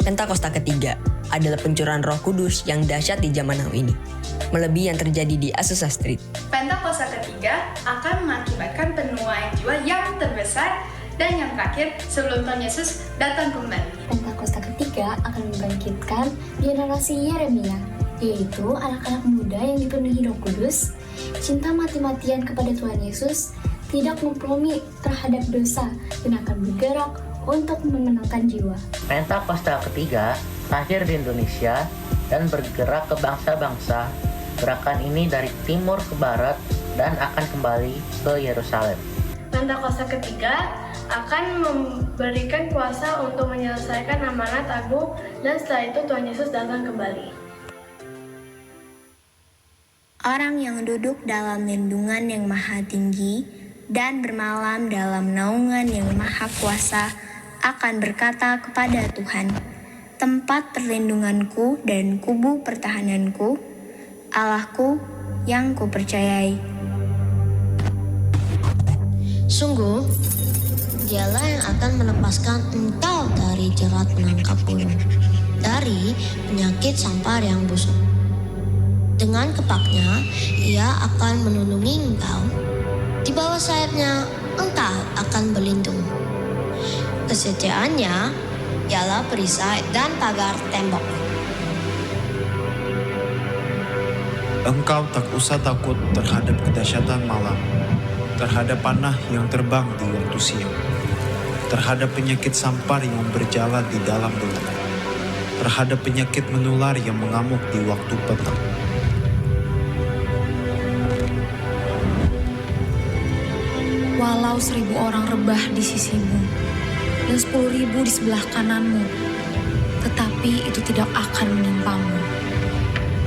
Pentakosta ketiga adalah pencurahan Roh Kudus yang dahsyat di zaman now ini, melebihi yang terjadi di Azusa Street. Pentakosta ketiga akan mengakibatkan penuaian jiwa yang terbesar dan yang terakhir sebelum Tuhan Yesus datang kembali. Pentakosta ketiga akan membangkitkan generasi Yeremia, yaitu anak-anak muda yang dipenuhi Roh Kudus, cinta mati-matian kepada Tuhan Yesus, tidak kompromi terhadap dosa, dan akan bergerak untuk memenangkan jiwa. Pentakosta ketiga lahir di Indonesia dan bergerak ke bangsa-bangsa. Gerakan ini dari timur ke barat dan akan kembali ke Yerusalem. Pentakosta ketiga akan memberikan kuasa untuk menyelesaikan amanat agung dan setelah itu Tuhan Yesus datang kembali. Orang yang duduk dalam lindungan yang maha tinggi dan bermalam dalam naungan yang maha kuasa akan berkata kepada Tuhan, tempat perlindunganku dan kubu pertahananku, Allahku yang kupercayai. Sungguh, Dialah yang akan melepaskan engkau dari jerat penangkap burung, dari penyakit sampar yang busuk. Dengan kepaknya, Ia akan melindungi engkau. Di bawah sayapnya, engkau akan berlindung. Kesetiaannya ialah perisai dan pagar tembok. Engkau tak usah takut terhadap kedahsyatan malam, terhadap panah yang terbang di waktu siang, terhadap penyakit sampar yang berjalan di dalam gelap, terhadap penyakit menular yang mengamuk di waktu petang. Walau 1000 orang rebah di sisimu dan 10.000 di sebelah kananmu, tetapi itu tidak akan menimpamu.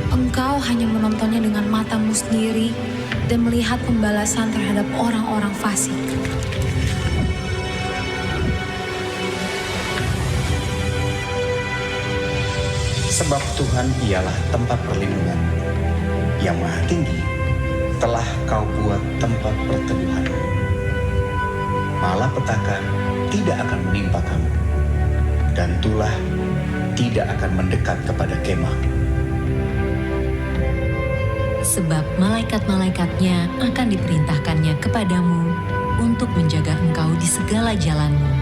Engkau hanya menontonnya dengan matamu sendiri dan melihat pembalasan terhadap orang-orang fasik. Sebab Tuhan ialah tempat perlindungan yang maha tinggi, telah kau buat tempat perteduhan. Malapetaka tidak akan menimpa kamu, dan tulah tidak akan mendekat kepada kemah. Sebab malaikat-malaikatnya akan diperintahkannya kepadamu untuk menjaga engkau di segala jalanmu.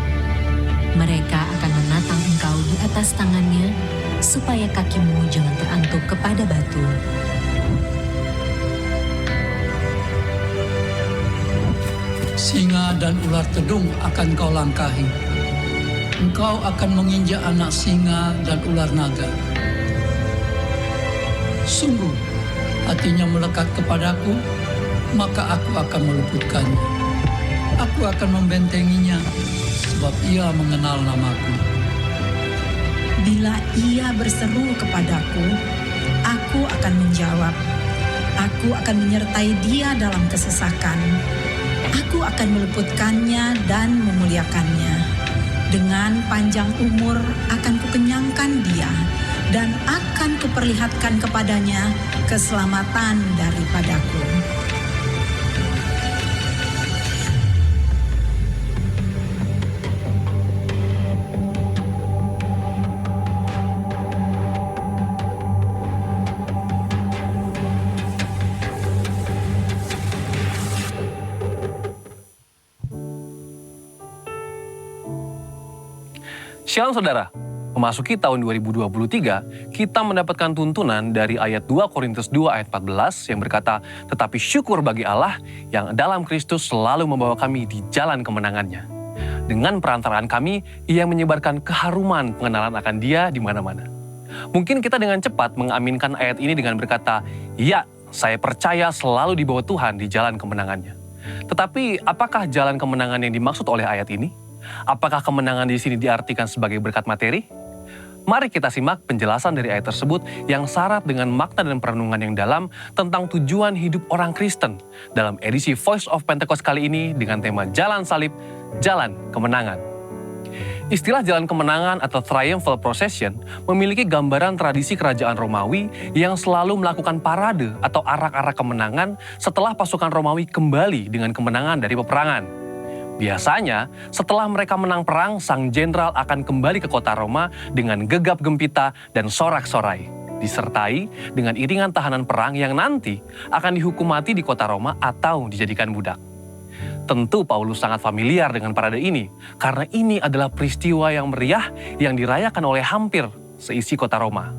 Mereka akan menatang engkau di atas tangannya, supaya kakimu jangan terantuk kepada batu. Singa dan ular tedung akan kau langkahi. Engkau akan menginjak anak singa dan ular naga. Sungguh, hatinya melekat kepadaku, maka aku akan meluputkannya. Aku akan membentenginya, sebab ia mengenal namaku. Bila ia berseru kepadaku, aku akan menjawab. Aku akan menyertai dia dalam kesesakan. Aku akan meluputkannya dan memuliakannya. Dengan panjang umur akan kukenyangkan dia, dan akan kuperlihatkan kepadanya keselamatan daripadaku. Shalom saudara, memasuki tahun 2023, kita mendapatkan tuntunan dari ayat 2 Korintus 2 ayat 14 yang berkata, tetapi syukur bagi Allah yang dalam Kristus selalu membawa kami di jalan kemenangannya. Dengan perantaraan kami, Ia menyebarkan keharuman pengenalan akan Dia di mana-mana. Mungkin kita dengan cepat mengaminkan ayat ini dengan berkata, ya, saya percaya selalu dibawa Tuhan di jalan kemenangannya. Tetapi apakah jalan kemenangan yang dimaksud oleh ayat ini? Apakah kemenangan di sini diartikan sebagai berkat materi? Mari kita simak penjelasan dari ayat tersebut yang syarat dengan makna dan perenungan yang dalam tentang tujuan hidup orang Kristen dalam edisi Voice of Pentecost kali ini dengan tema Jalan Salib, Jalan Kemenangan. Istilah jalan kemenangan atau triumphal procession memiliki gambaran tradisi kerajaan Romawi yang selalu melakukan parade atau arak-arak kemenangan setelah pasukan Romawi kembali dengan kemenangan dari peperangan. Biasanya, setelah mereka menang perang, sang jenderal akan kembali ke kota Roma dengan gegap gempita dan sorak-sorai, disertai dengan iringan tahanan perang yang nanti akan dihukum mati di kota Roma atau dijadikan budak. Tentu Paulus sangat familiar dengan parade ini, karena ini adalah peristiwa yang meriah yang dirayakan oleh hampir seisi kota Roma.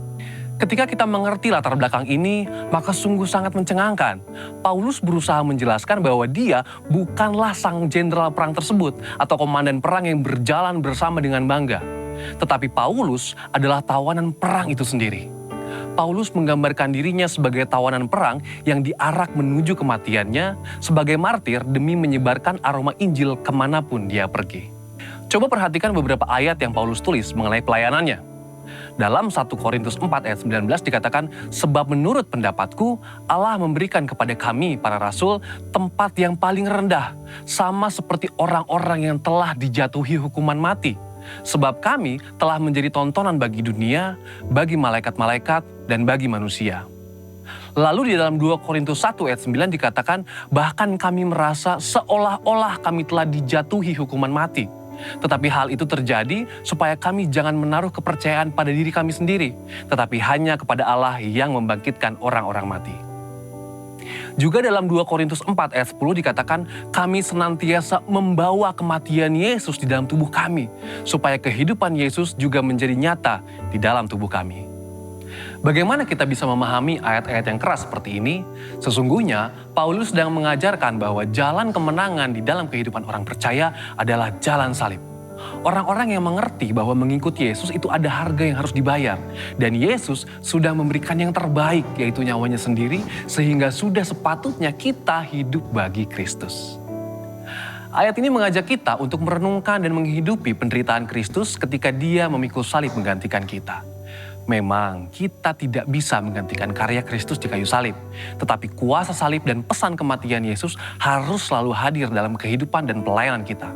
Ketika kita mengerti latar belakang ini, maka sungguh sangat mencengangkan. Paulus berusaha menjelaskan bahwa dia bukanlah sang jenderal perang tersebut atau komandan perang yang berjalan bersama dengan bangga. Tetapi Paulus adalah tawanan perang itu sendiri. Paulus menggambarkan dirinya sebagai tawanan perang yang diarak menuju kematiannya sebagai martir demi menyebarkan aroma Injil kemanapun dia pergi. Coba perhatikan beberapa ayat yang Paulus tulis mengenai pelayanannya. Dalam 1 Korintus 4 ayat 19 dikatakan, sebab menurut pendapatku Allah memberikan kepada kami para rasul tempat yang paling rendah, sama seperti orang-orang yang telah dijatuhi hukuman mati. Sebab kami telah menjadi tontonan bagi dunia, bagi malaikat-malaikat, dan bagi manusia. Lalu di dalam 2 Korintus 1 ayat 9 dikatakan, bahkan kami merasa seolah-olah kami telah dijatuhi hukuman mati. Tetapi hal itu terjadi supaya kami jangan menaruh kepercayaan pada diri kami sendiri, tetapi hanya kepada Allah yang membangkitkan orang-orang mati. Juga dalam 2 Korintus 4 ayat 10 dikatakan, kami senantiasa membawa kematian Yesus di dalam tubuh kami, supaya kehidupan Yesus juga menjadi nyata di dalam tubuh kami. Bagaimana kita bisa memahami ayat-ayat yang keras seperti ini? Sesungguhnya, Paulus sedang mengajarkan bahwa jalan kemenangan di dalam kehidupan orang percaya adalah jalan salib. Orang-orang yang mengerti bahwa mengikuti Yesus itu ada harga yang harus dibayar. Dan Yesus sudah memberikan yang terbaik, yaitu nyawanya sendiri, sehingga sudah sepatutnya kita hidup bagi Kristus. Ayat ini mengajak kita untuk merenungkan dan menghidupi penderitaan Kristus ketika Dia memikul salib menggantikan kita. Memang kita tidak bisa menggantikan karya Kristus di kayu salib, tetapi kuasa salib dan pesan kematian Yesus harus selalu hadir dalam kehidupan dan pelayanan kita.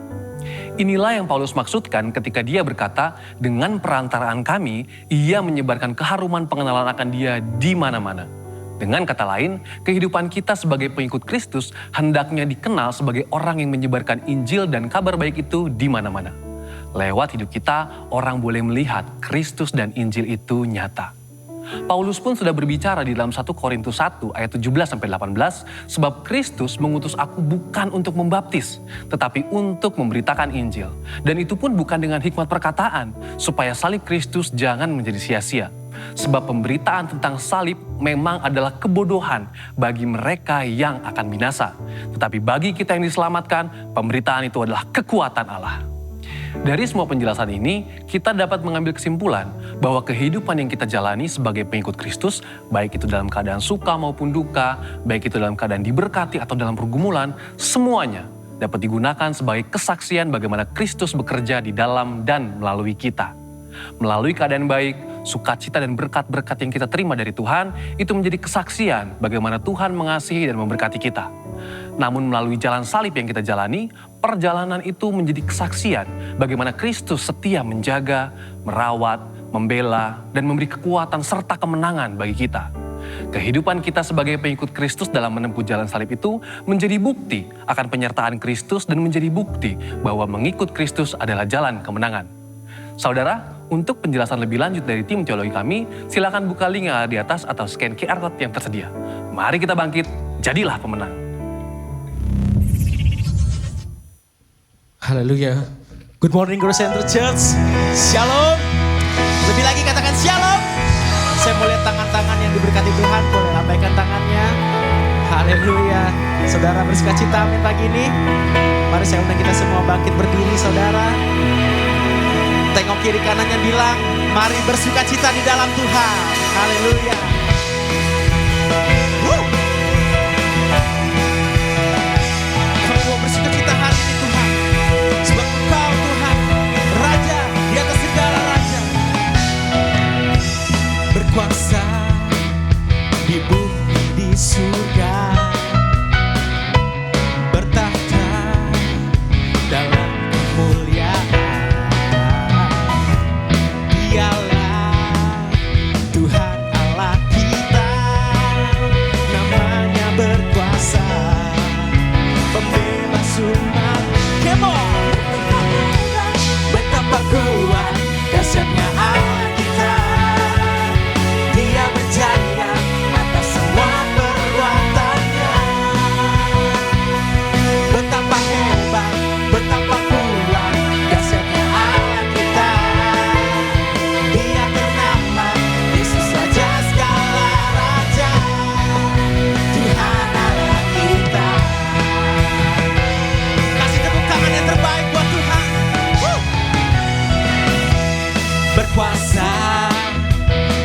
Inilah yang Paulus maksudkan ketika dia berkata, dengan perantaraan kami, ia menyebarkan keharuman pengenalan akan Dia di mana-mana. Dengan kata lain, kehidupan kita sebagai pengikut Kristus hendaknya dikenal sebagai orang yang menyebarkan Injil dan kabar baik itu di mana-mana. Lewat hidup kita, orang boleh melihat Kristus dan Injil itu nyata. Paulus pun sudah berbicara di dalam 1 Korintus 1 ayat 17-18, sebab Kristus mengutus aku bukan untuk membaptis, tetapi untuk memberitakan Injil. Dan itu pun bukan dengan hikmat perkataan, supaya salib Kristus jangan menjadi sia-sia. Sebab pemberitaan tentang salib memang adalah kebodohan bagi mereka yang akan binasa. Tetapi bagi kita yang diselamatkan, pemberitaan itu adalah kekuatan Allah. Dari semua penjelasan ini, kita dapat mengambil kesimpulan bahwa kehidupan yang kita jalani sebagai pengikut Kristus, baik itu dalam keadaan suka maupun duka, baik itu dalam keadaan diberkati atau dalam pergumulan, semuanya dapat digunakan sebagai kesaksian bagaimana Kristus bekerja di dalam dan melalui kita. Melalui keadaan baik, sukacita dan berkat-berkat yang kita terima dari Tuhan, itu menjadi kesaksian bagaimana Tuhan mengasihi dan memberkati kita. Namun melalui jalan salib yang kita jalani, perjalanan itu menjadi kesaksian bagaimana Kristus setia menjaga, merawat, membela, dan memberi kekuatan serta kemenangan bagi kita. Kehidupan kita sebagai pengikut Kristus dalam menempuh jalan salib itu menjadi bukti akan penyertaan Kristus dan menjadi bukti bahwa mengikut Kristus adalah jalan kemenangan. Saudara, untuk penjelasan lebih lanjut dari tim teologi kami, silakan buka link yang ada di atas atau scan QR Code yang tersedia. Mari kita bangkit, jadilah pemenang. Haleluya. Good morning Growth Center Church. Shalom. Lebih lagi katakan shalom. Saya mau lihat tangan-tangan yang diberkati Tuhan. Boleh lambaikan tangannya. Haleluya. Saudara bersukacita amin pagi ini. Mari saya undang kita semua bangkit berdiri saudara. Tengok kiri kanannya bilang, mari bersukacita di dalam Tuhan. Haleluya. Kami mau bersukacita hari ini Tuhan. Sebab Engkau Tuhan, Raja di atas segala raja. Berkuasa di bumi di surga. Bertahta dalam kemuliaan. Dialah Tuhan Allah kita. berkuasa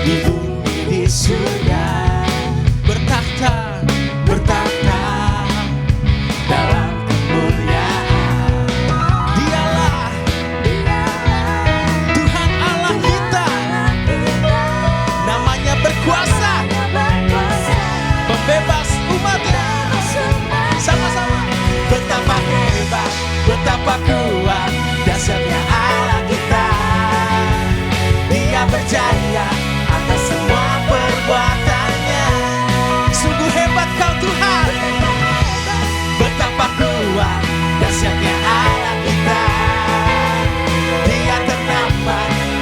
di bumi di surga, bertakhta dalam kemuliaan. Dialah Tuhan Allah kita, namanya berkuasa, pembebas umatnya. Sama-sama. Betapa hebat, betapa kuat, dahsyatnya Allah kita. Dia berjaya atas semua perbuatannya. Sungguh hebat kau Tuhan. Betapa kuat, dahsyatnya Allah kita. Dia ternama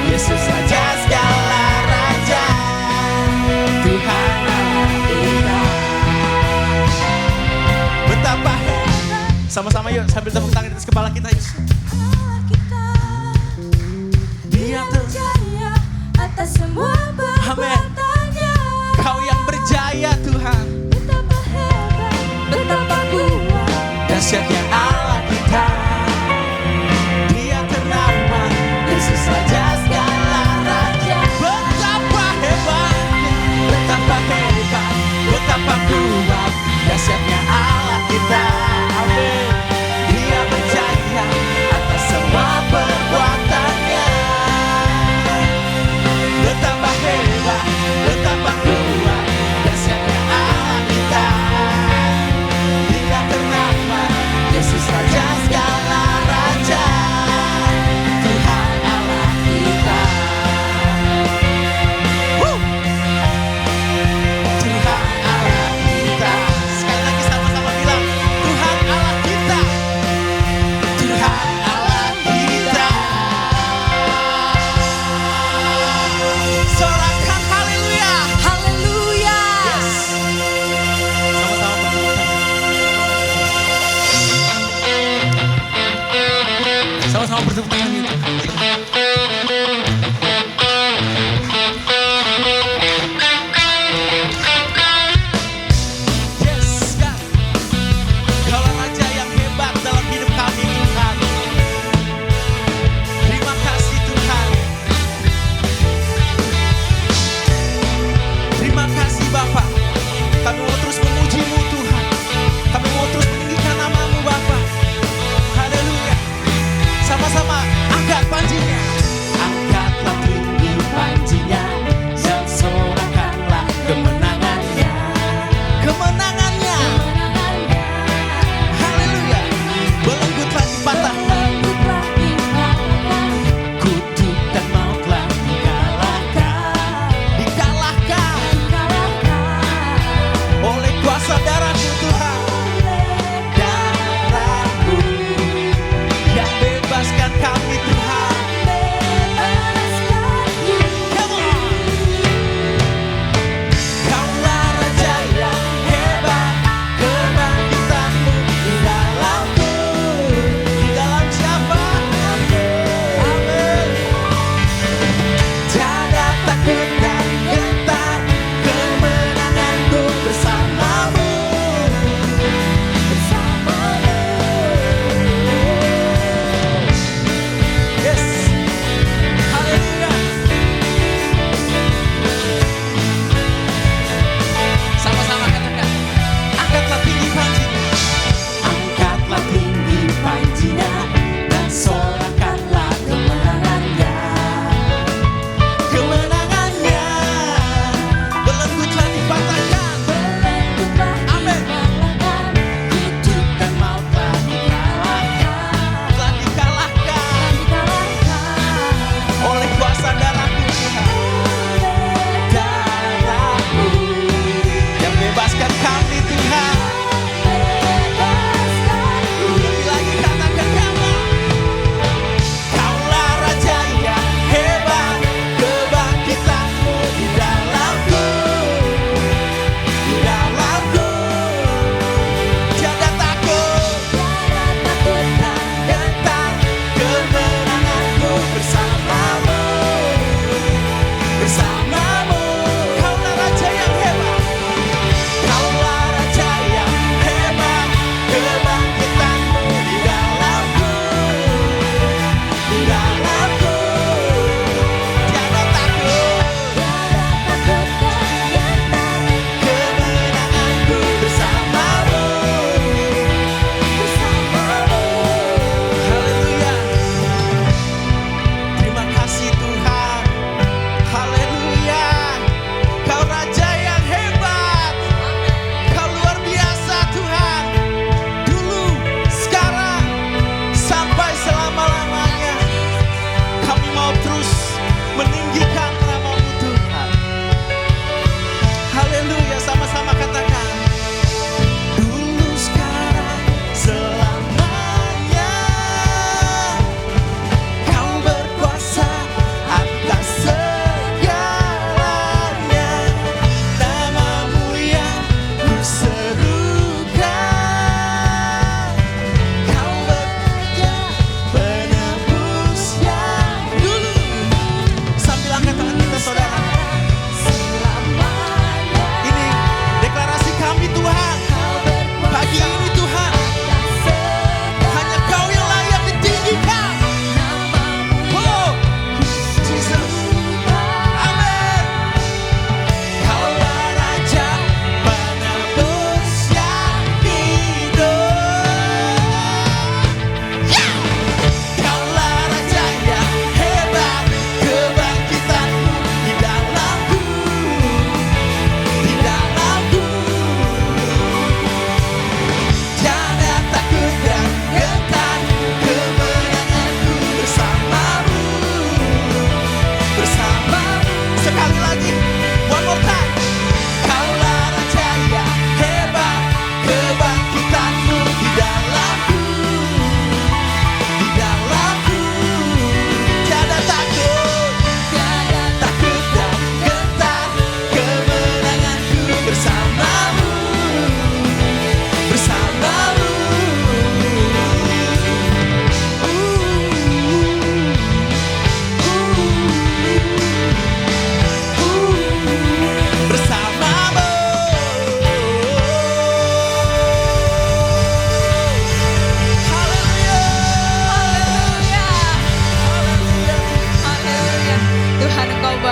Yesus Raja segala raja, Tuhan Allah kita. Betapa hebat. Sama-sama yuk sambil tepuk tangan di atas kepala kita. Dia berjaya atas semua perbuatannya. Kau yang berjaya Tuhan. Betapa hebat, betapa kuat, dahsyatnya Allah kita. Dia ternama Yesus Raja segala raja. Betapa hebatnya, betapa hebat, betapa kuat, dahsyatnya Allah kita. Amin. Dia berjaya atas semua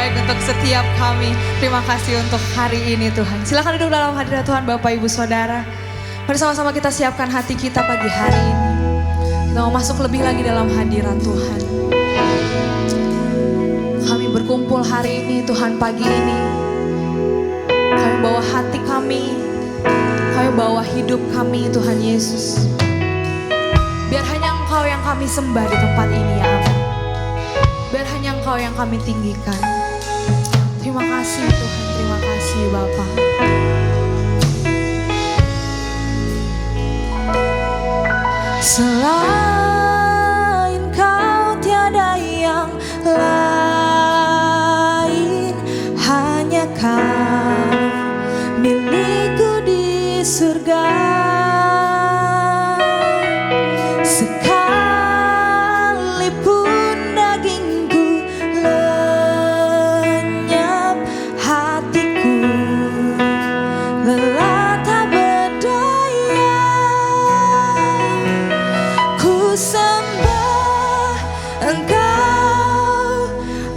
baik untuk setiap kami. Terima kasih untuk hari ini Tuhan. Silakan duduk dalam hadirat Tuhan Bapak Ibu Saudara. Mari sama-sama kita siapkan hati kita pagi hari ini. Kita mau masuk lebih lagi dalam hadirat Tuhan. Kami berkumpul hari ini Tuhan pagi ini. Kami bawa hati kami. Kami bawa hidup kami Tuhan Yesus. Biar hanya Engkau yang kami sembah di tempat ini ya Allah. Biar hanya Engkau yang kami tinggikan. Terima kasih Tuhan, terima kasih Bapa. Selain Kau tiada yang lain, hanya Kau milikku di surga.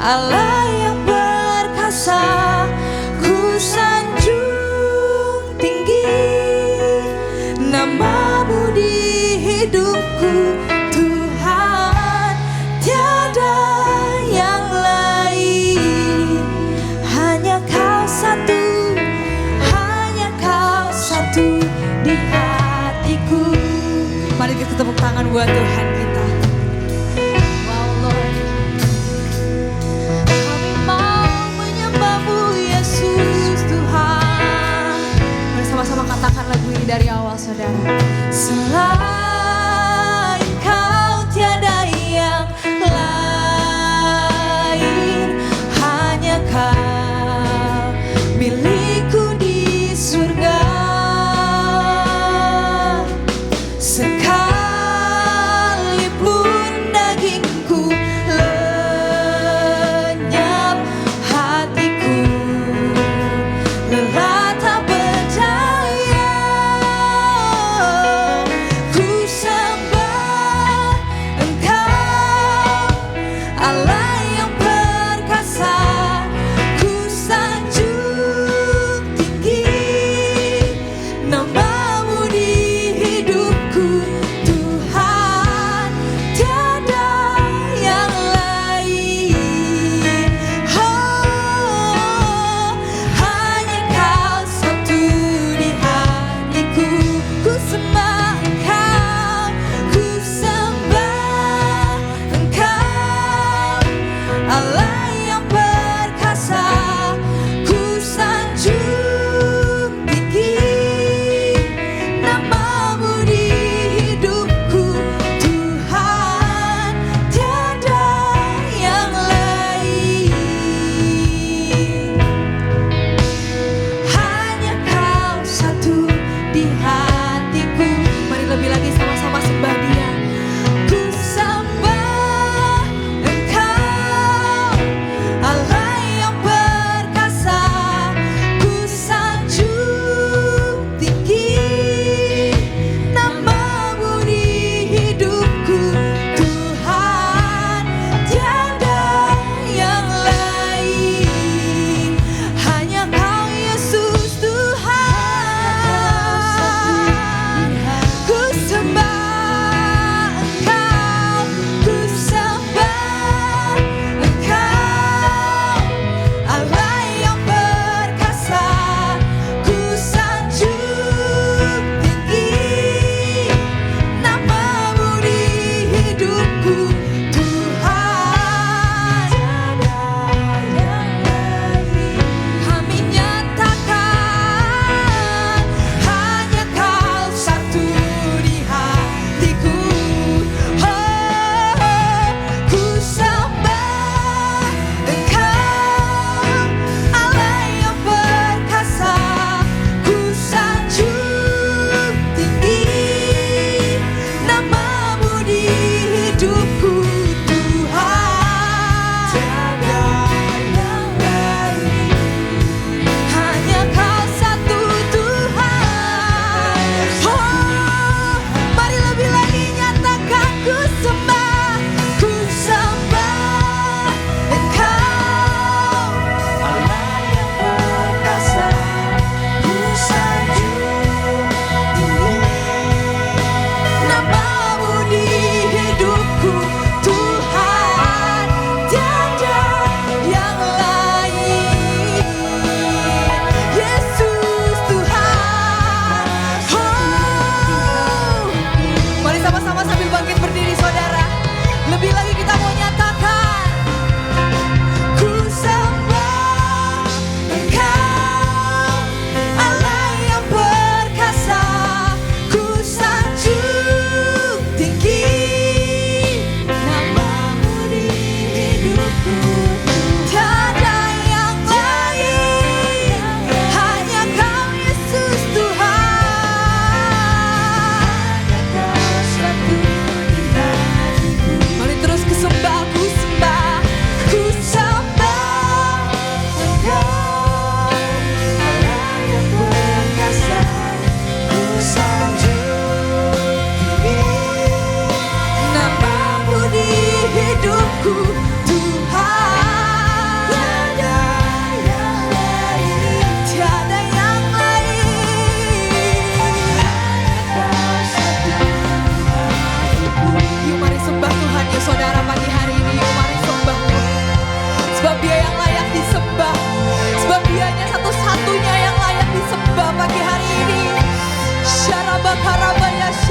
Allah yang perkasa, ku sanjung tinggi nama-Mu di hidupku Tuhan. Tiada yang lain, hanya Kau satu, hanya Kau satu di hatiku. Mari kita tepuk tangan buat Tuhan kita. Sama-sama katakan lagu ini dari awal saudara. Selain Kau tiada yang lain, hanya Kau milikku di surga. Sekalipun dagingku lenyap, hatiku lelah tak berdaya. Ku sembah Engkau, Allah yang perkasa, ku sanjung tinggi nama-Mu di hidupku Tuhan. Tiada yang lain, oh, hanya Kau satu di hatiku. Ku sembah Engkau, ku sembah Engkau, Allah yang perkasa, ku sanjung tinggi nama-Mu di hidupku Tuhan. Tiada yang lain, hanya Kau satu di hatiku. Mari lebih lagi sama-sama sembah Dia. Ku sembah Engkau,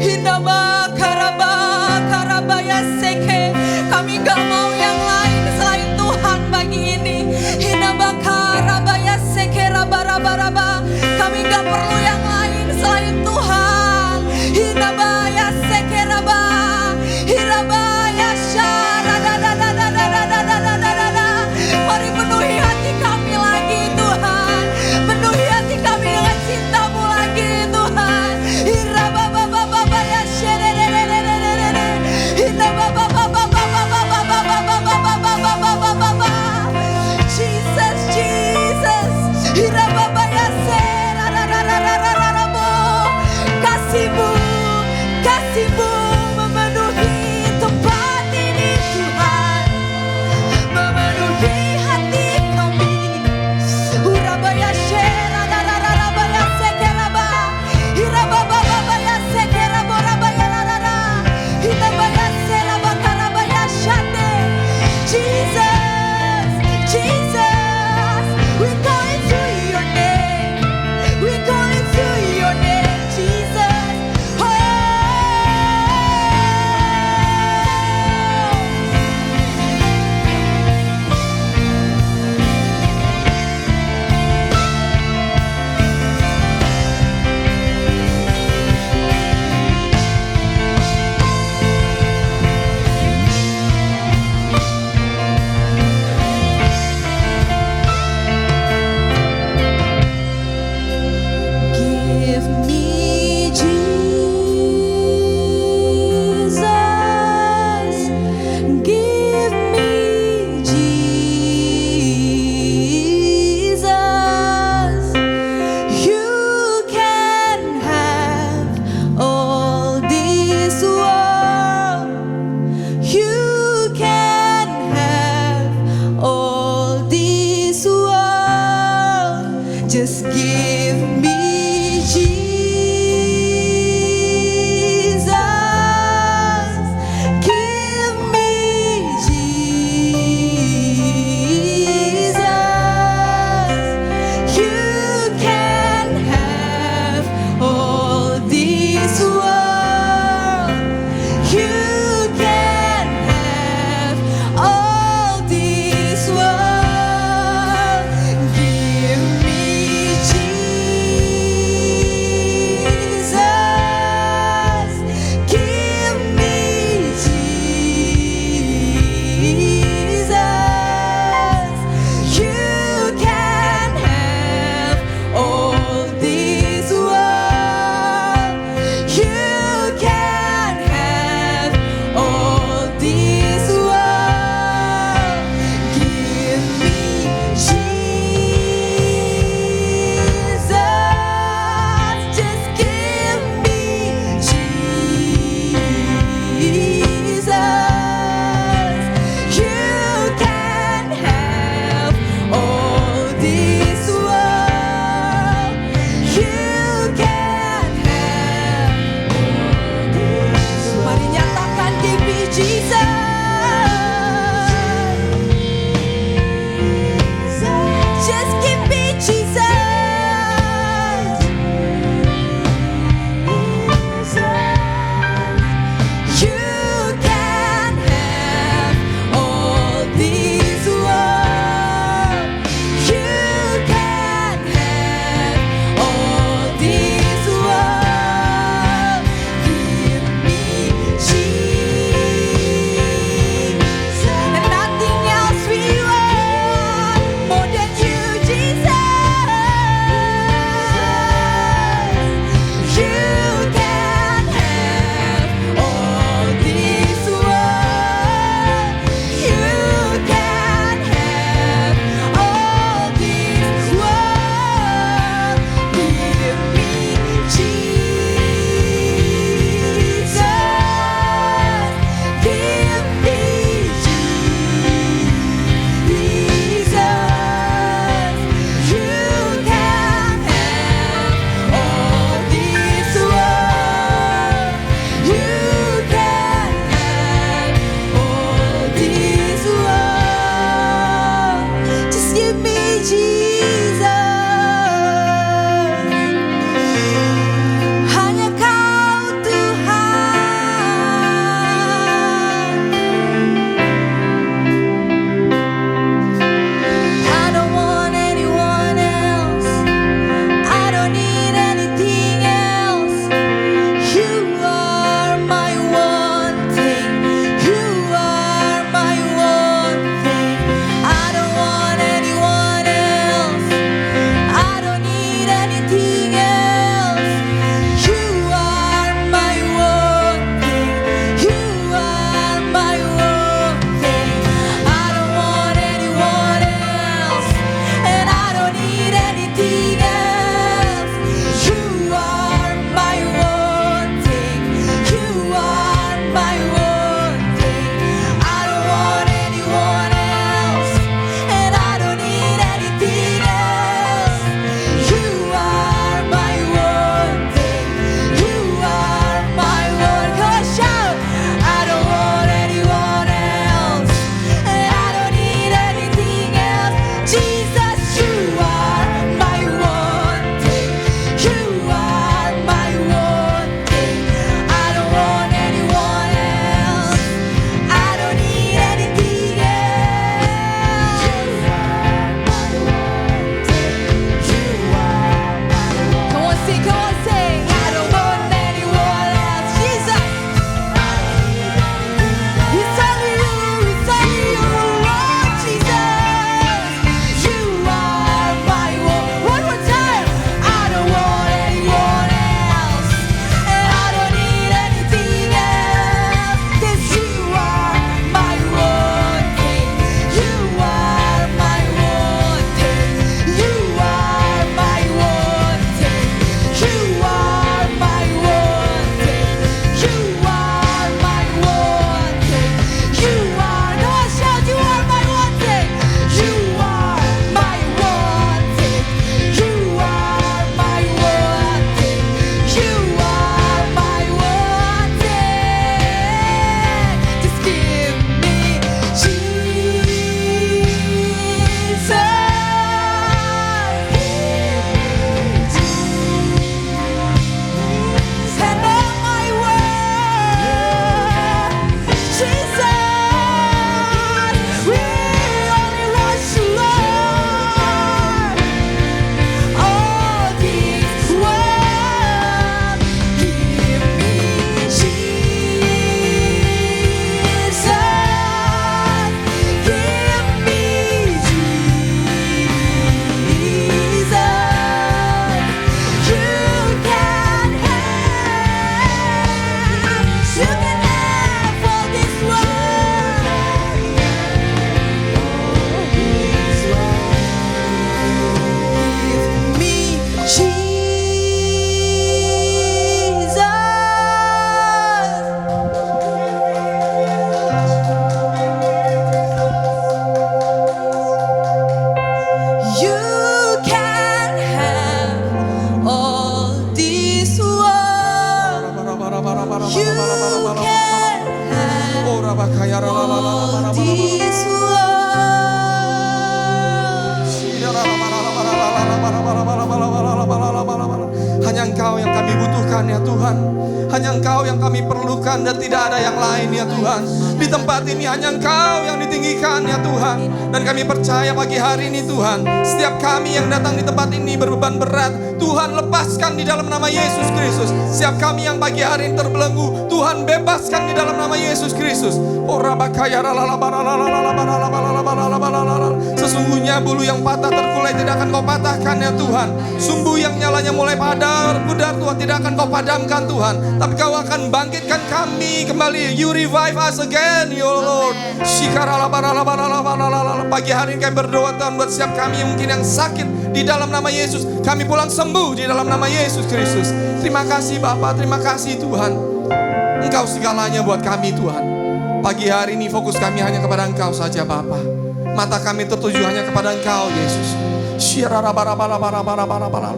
Hindaba karaba karabaya seke. Kami gak mau yang lain selain Tuhan pagi ini. Hindaba karabaya seke raba raba raba. Kami gak perlu yang lain selain Tuhan. Hindaba ya seke raba. Hiraba ya syara da da da da da da da da da da da. Mari penuhi hati kami lagi Tuhan. Penuhi hati kami dengan cinta-Mu lagi Tuhan. Hiraba baba baba ya shere re re re re re re. Hiraba baba baba baba baba baba. Just give me Jesus. Give me Jesus. You can have all this world. You can have all this world. Give me Jesus. perlukan ya Tuhan. Hanya Engkau yang kami perlukan dan tidak ada yang lain ya Tuhan. Di tempat ini hanya Engkau yang ditinggikan ya Tuhan. Dan kami percaya pagi hari ini Tuhan, setiap kami yang datang di tempat ini berbeban berat, Tuhan lepaskan di dalam nama Yesus Kristus. Setiap kami yang pagi hari ini terbelenggu, Tuhan bebaskan di dalam nama Yesus Kristus. Sesungguhnya bulu yang patah terkulai tidak akan Kau patahkan ya Tuhan. Sumbu yang nyalanya mulai pudar Tuhan tidak akan Kau padamkan Tuhan. Tapi Kau akan bangkitkan kami kembali. You revive us again ya Lord. Pagi hari ini kami berdoa Tuhan buat setiap kami yang mungkin yang sakit, di dalam nama Yesus kami pulang sembuh di dalam nama Yesus Kristus. Terima kasih Bapa, terima kasih Tuhan. Engkau segalanya buat kami Tuhan. Pagi hari ini fokus kami hanya kepada Engkau saja Bapa. Mata kami tertuju hanya kepada Engkau Yesus.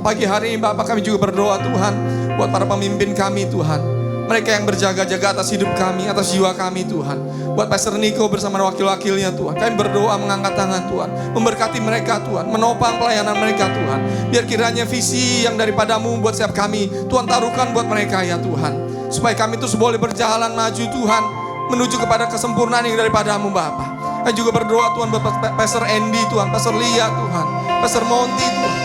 Pagi hari ini Bapa kami juga berdoa Tuhan buat para pemimpin kami Tuhan. Mereka yang berjaga-jaga atas hidup kami, atas jiwa kami Tuhan. Buat Pastor Niko bersama wakil-wakilnya Tuhan. Kami berdoa mengangkat tangan Tuhan. Memberkati mereka Tuhan. Menopang pelayanan mereka Tuhan. Biar kiranya visi yang daripadamu buat setiap kami, Tuhan taruhkan buat mereka ya Tuhan. Supaya kami terus boleh berjalan maju Tuhan. Menuju kepada kesempurnaan yang daripadamu Bapa. Kami juga berdoa Tuhan buat Pastor Andy Tuhan. Pastor Lia Tuhan. Pastor Monty Tuhan.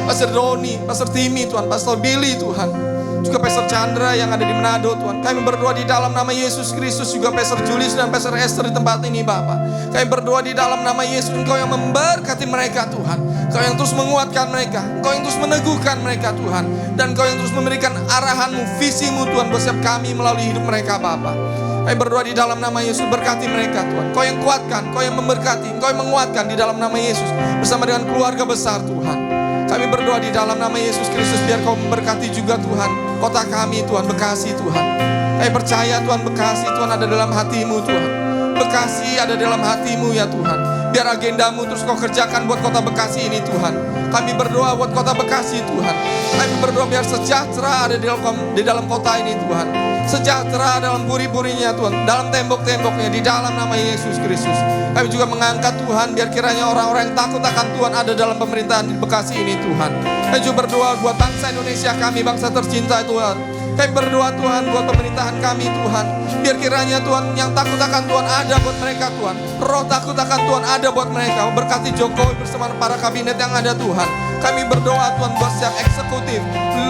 Pastor Doni. Pastor Timmy Tuhan. Pastor Billy Tuhan. Juga Pastor Chandra yang ada di Manado Tuhan. Kami berdoa di dalam nama Yesus Kristus. Juga Pastor Julius dan Pastor Esther di tempat ini Bapa. Kami berdoa di dalam nama Yesus. Engkau yang memberkati mereka Tuhan. Engkau yang terus menguatkan mereka. Engkau yang terus meneguhkan mereka Tuhan. Dan Engkau yang terus memberikan arahanmu, visimu Tuhan buat setiap kami melalui hidup mereka Bapa. Kami berdoa di dalam nama Yesus, berkati mereka Tuhan. Kau yang kuatkan, Kau yang memberkati, Kau yang menguatkan di dalam nama Yesus. Bersama dengan keluarga besar Tuhan. Kami berdoa di dalam nama Yesus Kristus, biar Kau memberkati juga Tuhan kota kami Tuhan, Bekasi Tuhan. Kami percaya Tuhan, Bekasi Tuhan ada dalam hatimu Tuhan. Bekasi ada dalam hatimu ya Tuhan. Biar agendamu terus Kau kerjakan buat kota Bekasi ini Tuhan. Kami berdoa buat kota Bekasi Tuhan. Kami berdoa biar sejahtera ada di dalam kota ini Tuhan. Sejahtera dalam puri-purinya Tuhan, dalam tembok-temboknya di dalam nama Yesus Kristus. Kami juga mengangkat Tuhan biar kiranya orang-orang yang takut akan Tuhan ada dalam pemerintahan di Bekasi ini Tuhan. Kami juga berdoa buat bangsa Indonesia kami, bangsa tercinta Tuhan. Kami berdoa Tuhan buat pemerintahan kami Tuhan. Biar kiranya Tuhan yang takut akan Tuhan ada buat mereka Tuhan. Roh takut akan Tuhan ada buat mereka. Berkati Jokowi bersama para kabinet yang ada Tuhan. Kami berdoa Tuhan buat setiap eksekutif,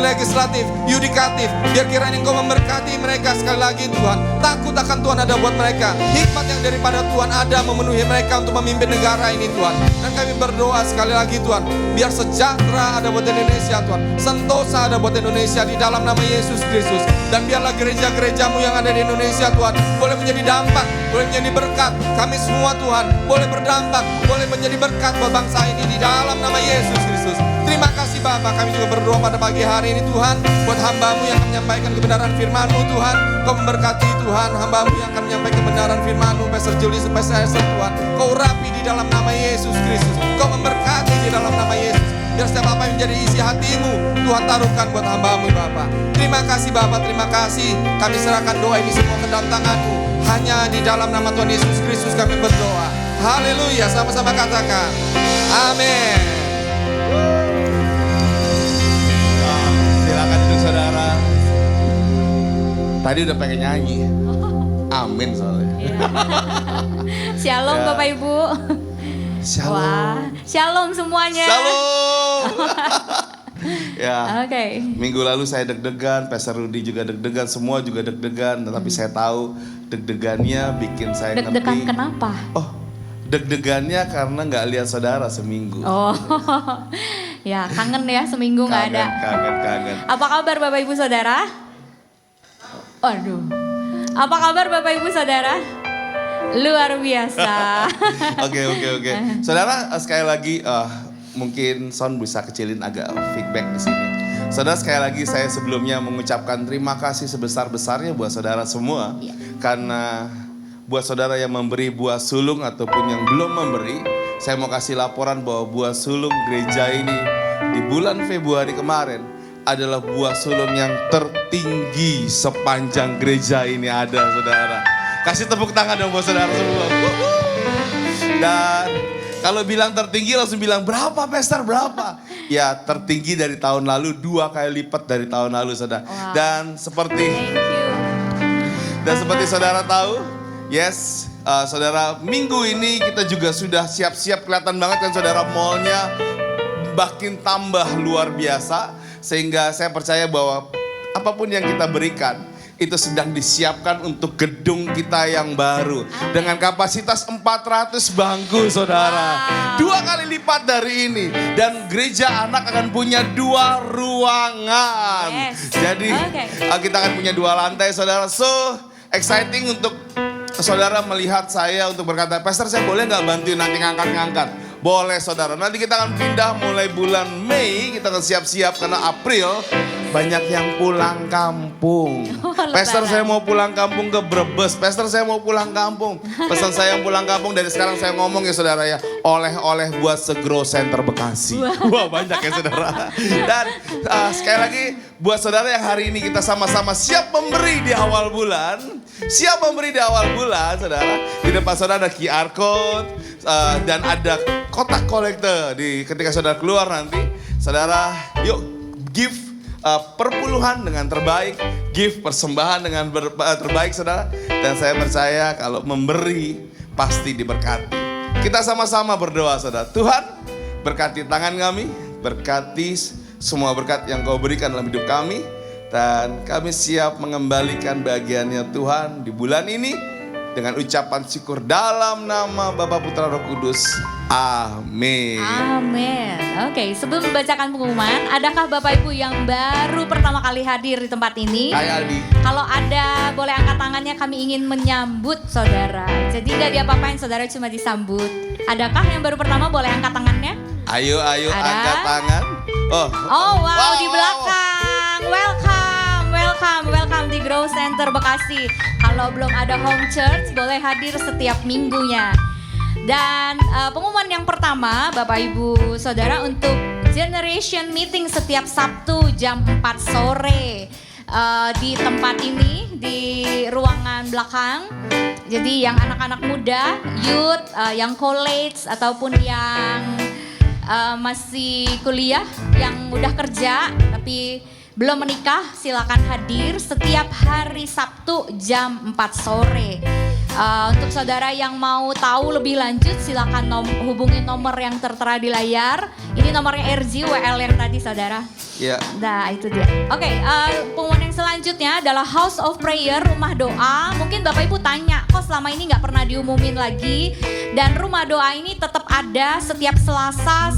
legislatif, yudikatif. Biar kiranya Engkau memberkati mereka sekali lagi Tuhan. Takut akan Tuhan ada buat mereka. Hikmat yang daripada Tuhan ada memenuhi mereka untuk memimpin negara ini Tuhan. Dan kami berdoa sekali lagi Tuhan, biar sejahtera ada buat Indonesia Tuhan. Sentosa ada buat Indonesia di dalam nama Yesus Kristus. Dan biarlah gereja-gerejamu yang ada di Indonesia Tuhan boleh menjadi dampak, boleh menjadi berkat. Kami semua Tuhan boleh berdampak, boleh menjadi berkat buat bangsa ini di dalam nama Yesus Kristus. Terima kasih Bapa, kami juga berdoa pada pagi hari ini Tuhan buat hamba-Mu yang akan menyampaikan kebenaran firman-Mu Tuhan. Kau memberkati Tuhan hamba-Mu yang akan menyampaikan kebenaran firman-Mu, Pastor Julius, Pastor Esther Tuhan. Kau urapi di dalam nama Yesus Kristus. Kau memberkati di dalam nama Yesus. Biar setiap apa yang menjadi isi hatimu Tuhan taruhkan buat hamba-Mu Bapa. Terima kasih Bapa, terima kasih. Kami serahkan doa ini semua ke dalam tangan-Mu. Hanya di dalam nama Tuhan Yesus Kristus kami berdoa. Haleluya, sama-sama katakan amin. Silakan duduk saudara. Tadi udah pengen nyanyi. Amin soalnya. Shalom Ya. Bapak Ibu. Shalom. Wah, shalom semuanya. Shalom. Ya. Oke. Minggu lalu saya deg-degan, Pastor Rudy juga deg-degan, semua juga deg-degan. Tetapi saya tahu deg-degannya bikin saya Deg-degan ngerti. kenapa? Deg-degannya karena nggak lihat saudara seminggu. Oh, ya kangen ya seminggu nggak ada. Kangen. Apa kabar Bapak Ibu Saudara? Waduh. Apa kabar Bapak Ibu Saudara? Luar biasa. Oke. Saudara sekali lagi mungkin sound bisa kecilin agak feedback di sini. Saudara sekali lagi saya sebelumnya mengucapkan terima kasih sebesar-besarnya buat saudara semua. Karena buat saudara yang memberi buah sulung ataupun yang belum memberi, saya mau kasih laporan bahwa buah sulung gereja ini di bulan Februari kemarin adalah buah sulung yang tertinggi sepanjang gereja ini ada saudara. Kasih tepuk tangan dong buat saudara semua. Dan Kalau bilang tertinggi langsung bilang berapa Pastor, berapa? Ya tertinggi dari tahun lalu 2 kali lipat dari tahun lalu saudara. Wow. Dan seperti saudara tahu, yes, saudara minggu ini kita juga sudah siap-siap, kelihatan banget kan saudara, mallnya makin tambah luar biasa. Sehingga saya percaya bahwa apapun yang kita berikan itu sedang disiapkan untuk gedung kita yang baru. Dengan kapasitas 400 bangku saudara. 2 kali lipat dari ini. Dan gereja anak akan punya 2 ruangan. Jadi kita akan punya 2 lantai saudara. So exciting untuk saudara melihat saya untuk berkata, Pastor saya boleh gak bantuin nanti ngangkat-ngangkat? Boleh saudara, nanti kita akan pindah mulai bulan Mei, kita akan siap-siap karena April banyak yang pulang kampung. Pastor saya mau pulang kampung ke Brebes, Pastor saya mau pulang kampung. Pesan saya yang pulang kampung dari sekarang saya ngomong ya saudara ya, oleh-oleh buat Grow Center Bekasi. Wah banyak ya saudara. Dan sekali lagi buat saudara yang hari ini kita sama-sama siap memberi di awal bulan. Siap memberi di awal bulan saudara. Di depan saudara ada QR code dan ada kotak kolektor ketika saudara keluar nanti. Saudara yuk give perpuluhan dengan terbaik, give persembahan dengan terbaik saudara. Dan saya percaya kalau memberi pasti diberkati. Kita sama-sama berdoa saudara. Tuhan berkati tangan kami, berkati semua berkat yang kau berikan dalam hidup kami. Dan kami siap mengembalikan bagiannya Tuhan di bulan ini dengan ucapan syukur dalam nama Bapa Putra Roh Kudus. Amin. Amin. Oke, sebelum membacakan pengumuman, adakah Bapak Ibu yang baru pertama kali hadir di tempat ini? Hai Aldi. Kalau ada, boleh angkat tangannya, kami ingin menyambut saudara. Jadi nggak diapa-apain, saudara cuma disambut. Adakah yang baru pertama, boleh angkat tangannya? Ayo angkat tangan. Oh wow, di belakang. Welcome di Grow Center Bekasi. Kalau belum ada home church, boleh hadir setiap minggunya. Dan pengumuman yang pertama, Bapak Ibu Saudara, untuk Generation Meeting setiap Sabtu jam 4 sore di tempat ini, di ruangan belakang. Jadi yang anak-anak muda, youth, yang college ataupun yang masih kuliah, yang udah kerja tapi belum menikah, silakan hadir setiap hari Sabtu jam 4 sore. Untuk saudara yang mau tahu lebih lanjut, silakan hubungi nomor yang tertera di layar. Ini nomornya RG WL yang tadi saudara. Iya. Nah itu dia. Oke, pengumuman yang selanjutnya adalah House of Prayer, rumah doa. Mungkin Bapak Ibu tanya, kok selama ini gak pernah diumumin lagi? Dan rumah doa ini tetap ada setiap Selasa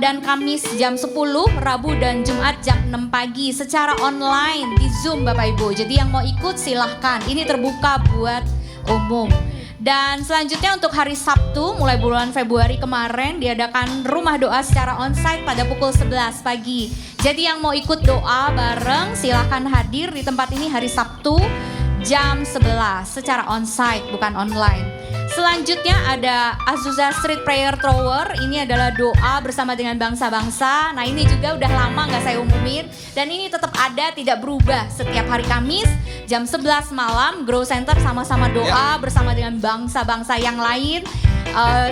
dan Kamis jam 10, Rabu dan Jumat jam 6 pagi secara online di Zoom Bapak Ibu. Jadi yang mau ikut silahkan, ini terbuka buat umum. Dan selanjutnya untuk hari Sabtu mulai bulan Februari kemarin diadakan rumah doa secara onsite pada pukul 11 pagi. Jadi yang mau ikut doa bareng silahkan hadir di tempat ini hari Sabtu jam 11 secara onsite bukan online. Selanjutnya ada Azusa Street Prayer Tower. Ini adalah doa bersama dengan bangsa-bangsa. Nah ini juga udah lama gak saya umumin. Dan ini tetap ada, tidak berubah. Setiap hari Kamis jam 11 malam Grow Center sama-sama doa bersama dengan bangsa-bangsa yang lain.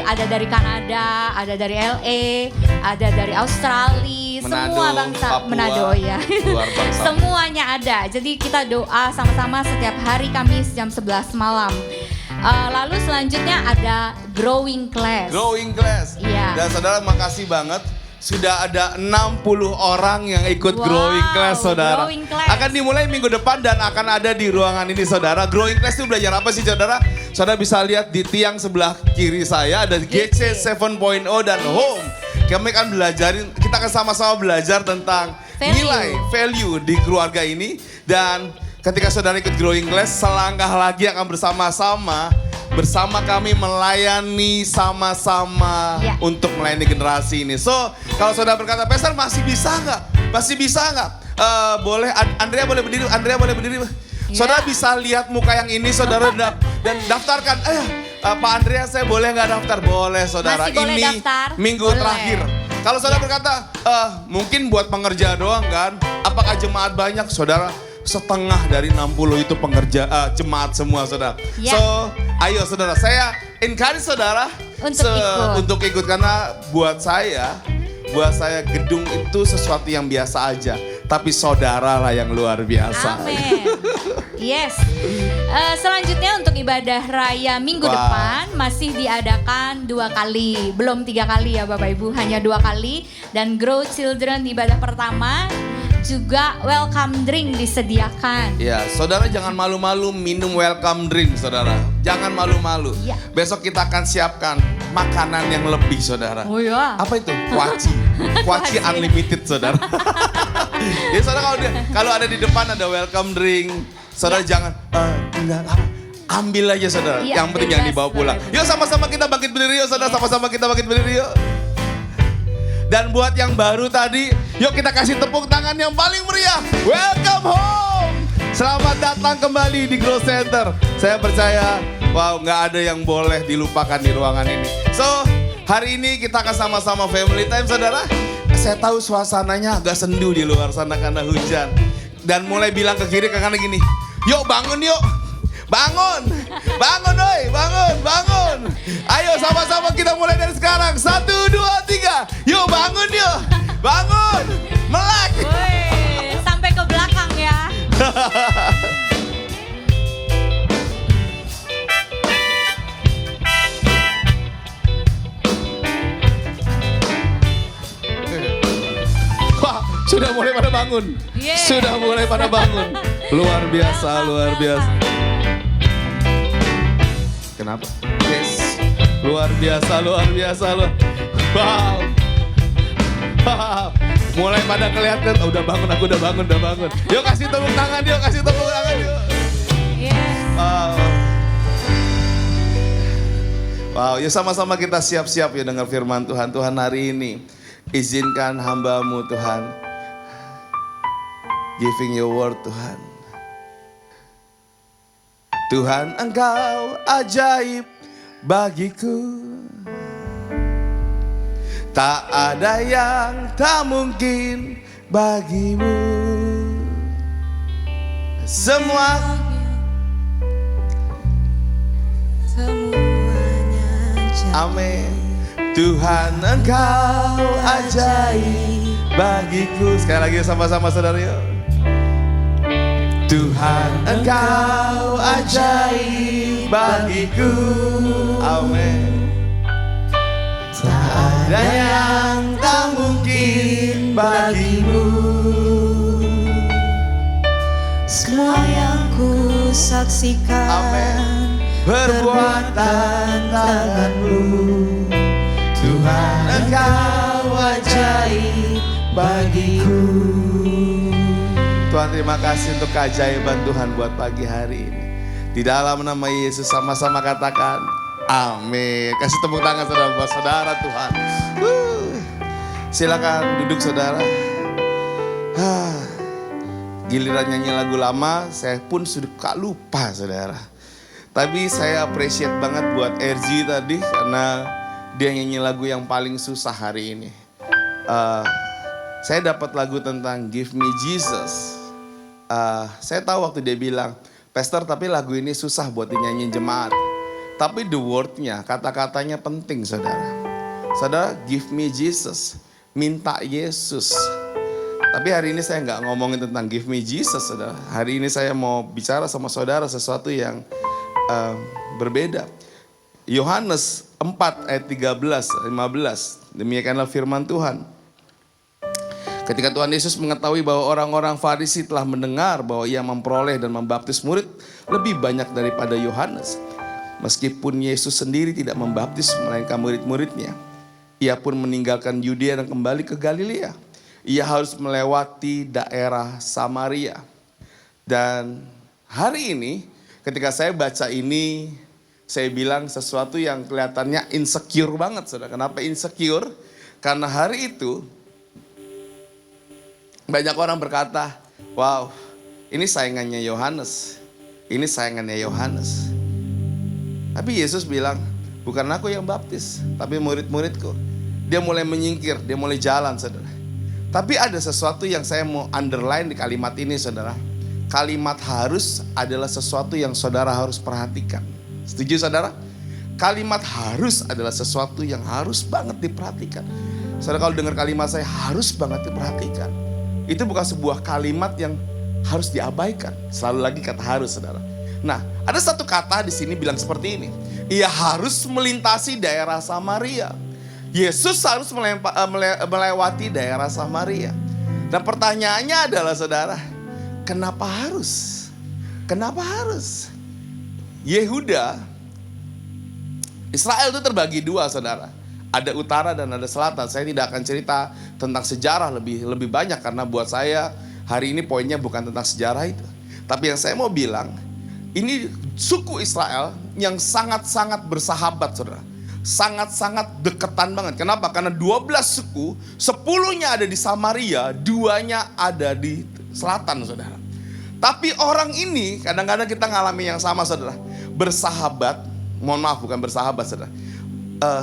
Ada dari Kanada, ada dari LA, ada dari Australia, semua bangsa, Papua, Manado ya. Semuanya ada. Jadi kita doa sama-sama setiap hari Kamis jam 11 malam. Lalu selanjutnya ada Growing Class. Growing Class. Iya. Dan saudara makasih banget. Sudah ada 60 orang yang ikut Growing Class saudara. Growing Class. Akan dimulai minggu depan dan akan ada di ruangan ini saudara. Growing Class itu belajar apa sih saudara? Saudara bisa lihat di tiang sebelah kiri saya ada GC 7.0 dan Home. Kami akan kita akan sama-sama belajar tentang nilai, value di keluarga ini. Dan ketika saudara ikut Growing Class, selangkah lagi akan bersama kami melayani sama-sama untuk melayani generasi ini. So, kalau saudara berkata, Pastor masih bisa nggak? Masih bisa nggak? Boleh, Andrea boleh berdiri. Saudara bisa lihat muka yang ini, saudara dan daftarkan. Pak Andrea, saya boleh nggak daftar? Boleh, saudara. Masih boleh ini daftar? Minggu terakhir. Kalau saudara berkata, mungkin buat pengerja doang kan? Apakah jemaat banyak? Saudara, setengah dari 60 itu jemaat semua saudara. So Ayo saudara, saya encourage saudara untuk ikut karena buat saya gedung itu sesuatu yang biasa aja. Tapi saudara lah yang luar biasa. Amin. Yes. Selanjutnya untuk ibadah raya minggu depan masih diadakan 2 kali. Belum 3 kali ya Bapak Ibu, hanya 2 kali. Dan Grow Children di ibadah pertama juga welcome drink disediakan. Ya, saudara jangan malu-malu minum welcome drink saudara. Jangan malu-malu. Ya. Besok kita akan siapkan makanan yang lebih saudara. Oh ya. Apa itu? Kuaci unlimited saudara. Ya saudara kalau ada di depan ada welcome drink, saudara jangan ambil aja saudara. Ya, yang penting jangan dibawa pulang. Yuk sama-sama kita bangkit berdiri yuk saudara, sama-sama kita bangkit berdiri yuk. Dan buat yang baru tadi, yuk kita kasih tepuk tangan yang paling meriah. Welcome home. Selamat datang kembali di Grow Center. Saya percaya, wow, nggak ada yang boleh dilupakan di ruangan ini. So, hari ini kita akan sama-sama family time saudara. Saya tahu suasananya agak sendu di luar sana karena hujan. Dan mulai bilang ke kiri ke kanan gini, yuk bangun yuk. Bangun, bangun doi, bangun. Ayo sama-sama kita mulai dari sekarang. 1, 2, 3. Yuk bangun yuk, bangun, melek. Woi, sampai ke belakang ya. Wah, sudah mulai pada bangun. Sudah mulai pada bangun. Luar biasa, luar biasa. Kenapa? Yes. Luar biasa. Wow. Mulai pada kelihatan, udah bangun, aku udah bangun. Yuk kasih tepuk tangan, yuk. Wow, yuk sama-sama kita siap-siap ya dengar firman Tuhan. Tuhan hari ini, izinkan hamba-Mu Tuhan, giving your word Tuhan. Tuhan Engkau ajaib bagiku. Tak ada yang tak mungkin bagimu. Semuanya amin. Tuhan Engkau ajaib bagiku. Sekali lagi sama-sama saudara yuk. Tuhan Engkau ajaib bagiku. Amin. Tak ada yang tak mungkin bagimu. Semua yang ku saksikan perbuatan tangan-Mu. Tuhan Engkau ajaib bagiku. Tuhan terima kasih untuk keajaiban Tuhan buat pagi hari ini. Di dalam nama Yesus sama-sama katakan amin. Kasih tepuk tangan saudara buat saudara Tuhan. Silakan duduk saudara. Giliran nyanyi lagu lama saya pun suka lupa saudara. Tapi saya appreciate banget buat RG tadi karena dia nyanyi lagu yang paling susah hari ini. Saya dapat lagu tentang Give Me Jesus. Saya tahu waktu dia bilang, Pastor tapi lagu ini susah buat dinyanyiin jemaat. Tapi the word-nya, kata-katanya penting saudara. Saudara, give me Jesus, minta Yesus. Tapi hari ini saya nggak ngomongin tentang give me Jesus saudara. Hari ini saya mau bicara sama saudara sesuatu yang berbeda. Yohanes 4 ayat 13-15, demikianlah firman Tuhan. Ketika Tuhan Yesus mengetahui bahwa orang-orang Farisi telah mendengar bahwa ia memperoleh dan membaptis murid lebih banyak daripada Yohanes. Meskipun Yesus sendiri tidak membaptis melainkan murid-muridnya. Ia pun meninggalkan Yudea dan kembali ke Galilea. Ia harus melewati daerah Samaria. Dan hari ini ketika saya baca ini, saya bilang sesuatu yang kelihatannya insecure banget. Saudara. Kenapa insecure? Karena hari itu banyak orang berkata, wow, ini saingannya Yohanes. Ini saingannya Yohanes. Tapi Yesus bilang, bukan aku yang baptis, tapi murid-muridku. Dia mulai menyingkir, dia mulai jalan, saudara. Tapi ada sesuatu yang saya mau underline di kalimat ini, saudara. Kalimat harus adalah sesuatu yang saudara harus perhatikan. Setuju saudara? Kalimat harus adalah sesuatu yang harus banget diperhatikan. Saudara kalau dengar kalimat saya harus banget diperhatikan. Itu bukan sebuah kalimat yang harus diabaikan. Selalu lagi kata harus saudara. Nah ada satu kata di sini bilang seperti ini. Ia harus melintasi daerah Samaria. Yesus harus melewati daerah Samaria. Dan pertanyaannya adalah saudara, kenapa harus? Kenapa harus? Yehuda, Israel itu terbagi dua saudara. Ada utara dan ada selatan. Saya tidak akan cerita tentang sejarah lebih banyak. Karena buat saya hari ini poinnya bukan tentang sejarah itu. Tapi yang saya mau bilang, ini suku Israel yang sangat-sangat bersahabat saudara. Sangat-sangat deketan banget. Kenapa? Karena 12 suku, 10-nya ada di Samaria, 2-nya ada di selatan saudara. Tapi orang ini kadang-kadang kita ngalami yang sama saudara. Bersahabat, mohon maaf bukan bersahabat saudara.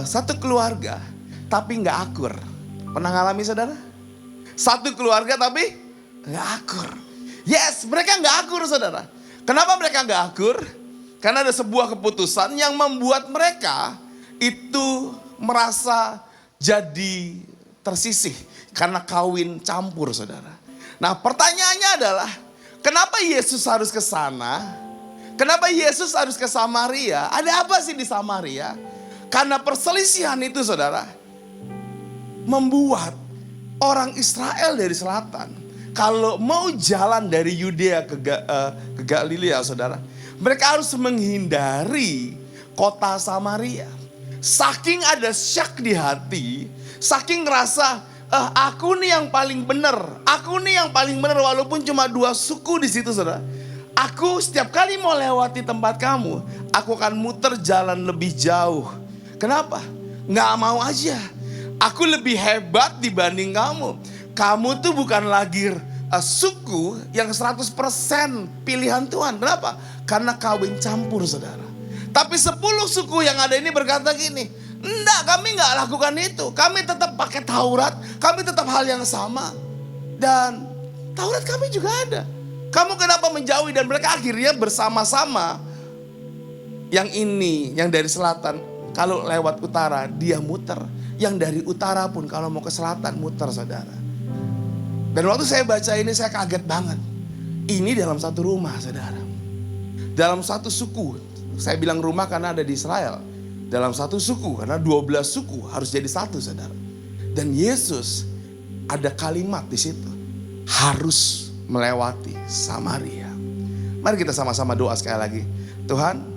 Satu keluarga tapi nggak akur. Pernah ngalami saudara? Satu keluarga tapi nggak akur. Yes, mereka nggak akur saudara. Kenapa mereka nggak akur? Karena ada sebuah keputusan yang membuat mereka itu merasa jadi tersisih. Karena kawin campur saudara. Nah pertanyaannya adalah, kenapa Yesus harus ke sana? Kenapa Yesus harus ke Samaria? Ada apa sih di Samaria? Karena perselisihan itu saudara, membuat orang Israel dari selatan, kalau mau jalan dari Yudea ke Galilea saudara, mereka harus menghindari kota Samaria. Saking ada syak di hati, saking ngerasa, aku nih yang paling benar. Aku nih yang paling benar walaupun cuma 2 suku di situ saudara. Aku setiap kali mau lewati tempat kamu, aku akan muter jalan lebih jauh. Kenapa? Nggak mau aja. Aku lebih hebat dibanding kamu. Kamu tuh bukan lagi suku yang 100% pilihan Tuhan. Kenapa? Karena kawin campur saudara. Tapi 10 suku yang ada ini berkata gini, enggak, kami nggak lakukan itu. Kami tetap pakai Taurat, kami tetap hal yang sama. Dan Taurat kami juga ada. Kamu kenapa menjauhi? Dan mereka akhirnya bersama-sama. Yang ini, yang dari selatan, kalau lewat utara dia muter. Yang dari utara pun kalau mau ke selatan muter saudara. Dan waktu saya baca ini saya kaget banget. Ini dalam satu rumah saudara. Dalam satu suku. Saya bilang rumah karena ada di Israel. Dalam satu suku, karena 12 suku harus jadi satu saudara. Dan Yesus ada kalimat di situ. Harus melewati Samaria. Mari kita sama-sama doa sekali lagi. Tuhan,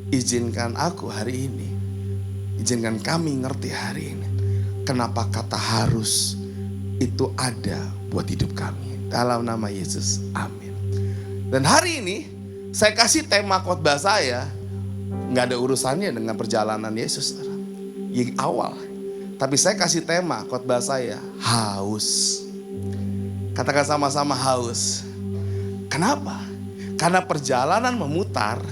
izinkan aku hari ini. Izinkan kami ngerti hari ini. Kenapa kata harus itu ada buat hidup kami. Dalam nama Yesus, amin. Dan hari ini saya kasih tema khotbah saya. Nggak ada urusannya dengan perjalanan Yesus. Yang awal. Tapi saya kasih tema khotbah saya. Haus. Katakan sama-sama haus. Kenapa? Karena perjalanan memutar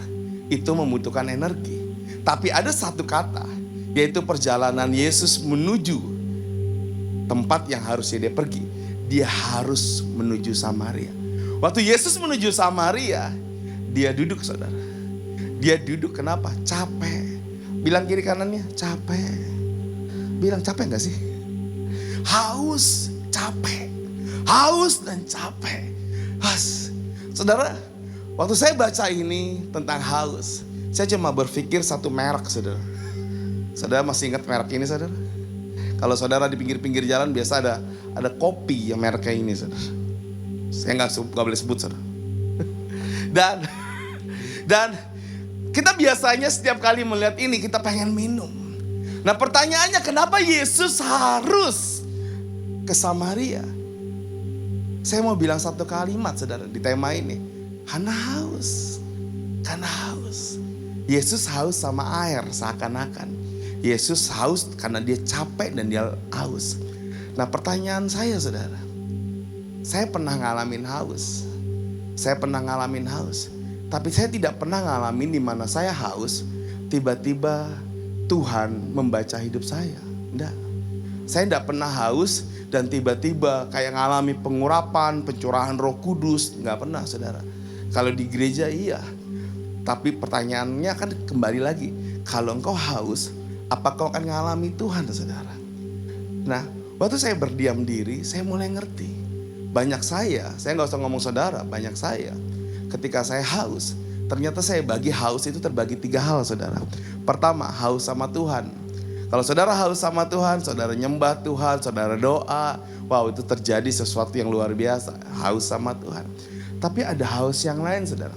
itu membutuhkan energi. Tapi ada satu kata, yaitu perjalanan Yesus menuju tempat yang harusnya dia pergi. Dia harus menuju Samaria. Waktu Yesus menuju Samaria, dia duduk saudara. Dia duduk kenapa? Capek. Bilang kiri kanannya, capek. Bilang capek gak sih? Haus, capek. Haus dan capek. Saudara, waktu saya baca ini tentang haus, saya cuma berpikir satu merek saudara. Saudara masih ingat merek ini saudara? Kalau saudara di pinggir-pinggir jalan biasa ada kopi yang mereknya ini saudara. Saya nggak boleh sebut saudara. Dan kita biasanya setiap kali melihat ini kita pengen minum. Nah pertanyaannya kenapa Yesus harus ke Samaria? Saya mau bilang satu kalimat saudara di tema ini. Karena haus. Karena haus. Yesus haus sama air seakan-akan. Yesus haus karena dia capek dan dia haus. Nah pertanyaan saya saudara. Saya pernah ngalamin haus. Saya pernah ngalamin haus. Tapi saya tidak pernah ngalamin di mana saya haus, tiba-tiba Tuhan membaca hidup saya. Enggak. Saya tidak pernah haus dan tiba-tiba kayak ngalami pengurapan, pencurahan Roh Kudus. Enggak pernah saudara. Kalau di gereja iya. Tapi pertanyaannya kan kembali lagi, kalau engkau haus, apa kau akan mengalami Tuhan, saudara? Nah, waktu saya berdiam diri, saya mulai ngerti. Banyak saya nggak usah ngomong saudara, banyak saya, ketika saya haus, ternyata saya bagi haus itu terbagi 3 hal, saudara. Pertama, haus sama Tuhan. Kalau saudara haus sama Tuhan, saudara nyembah Tuhan, saudara doa, wow, itu terjadi sesuatu yang luar biasa, haus sama Tuhan. Tapi ada haus yang lain, saudara.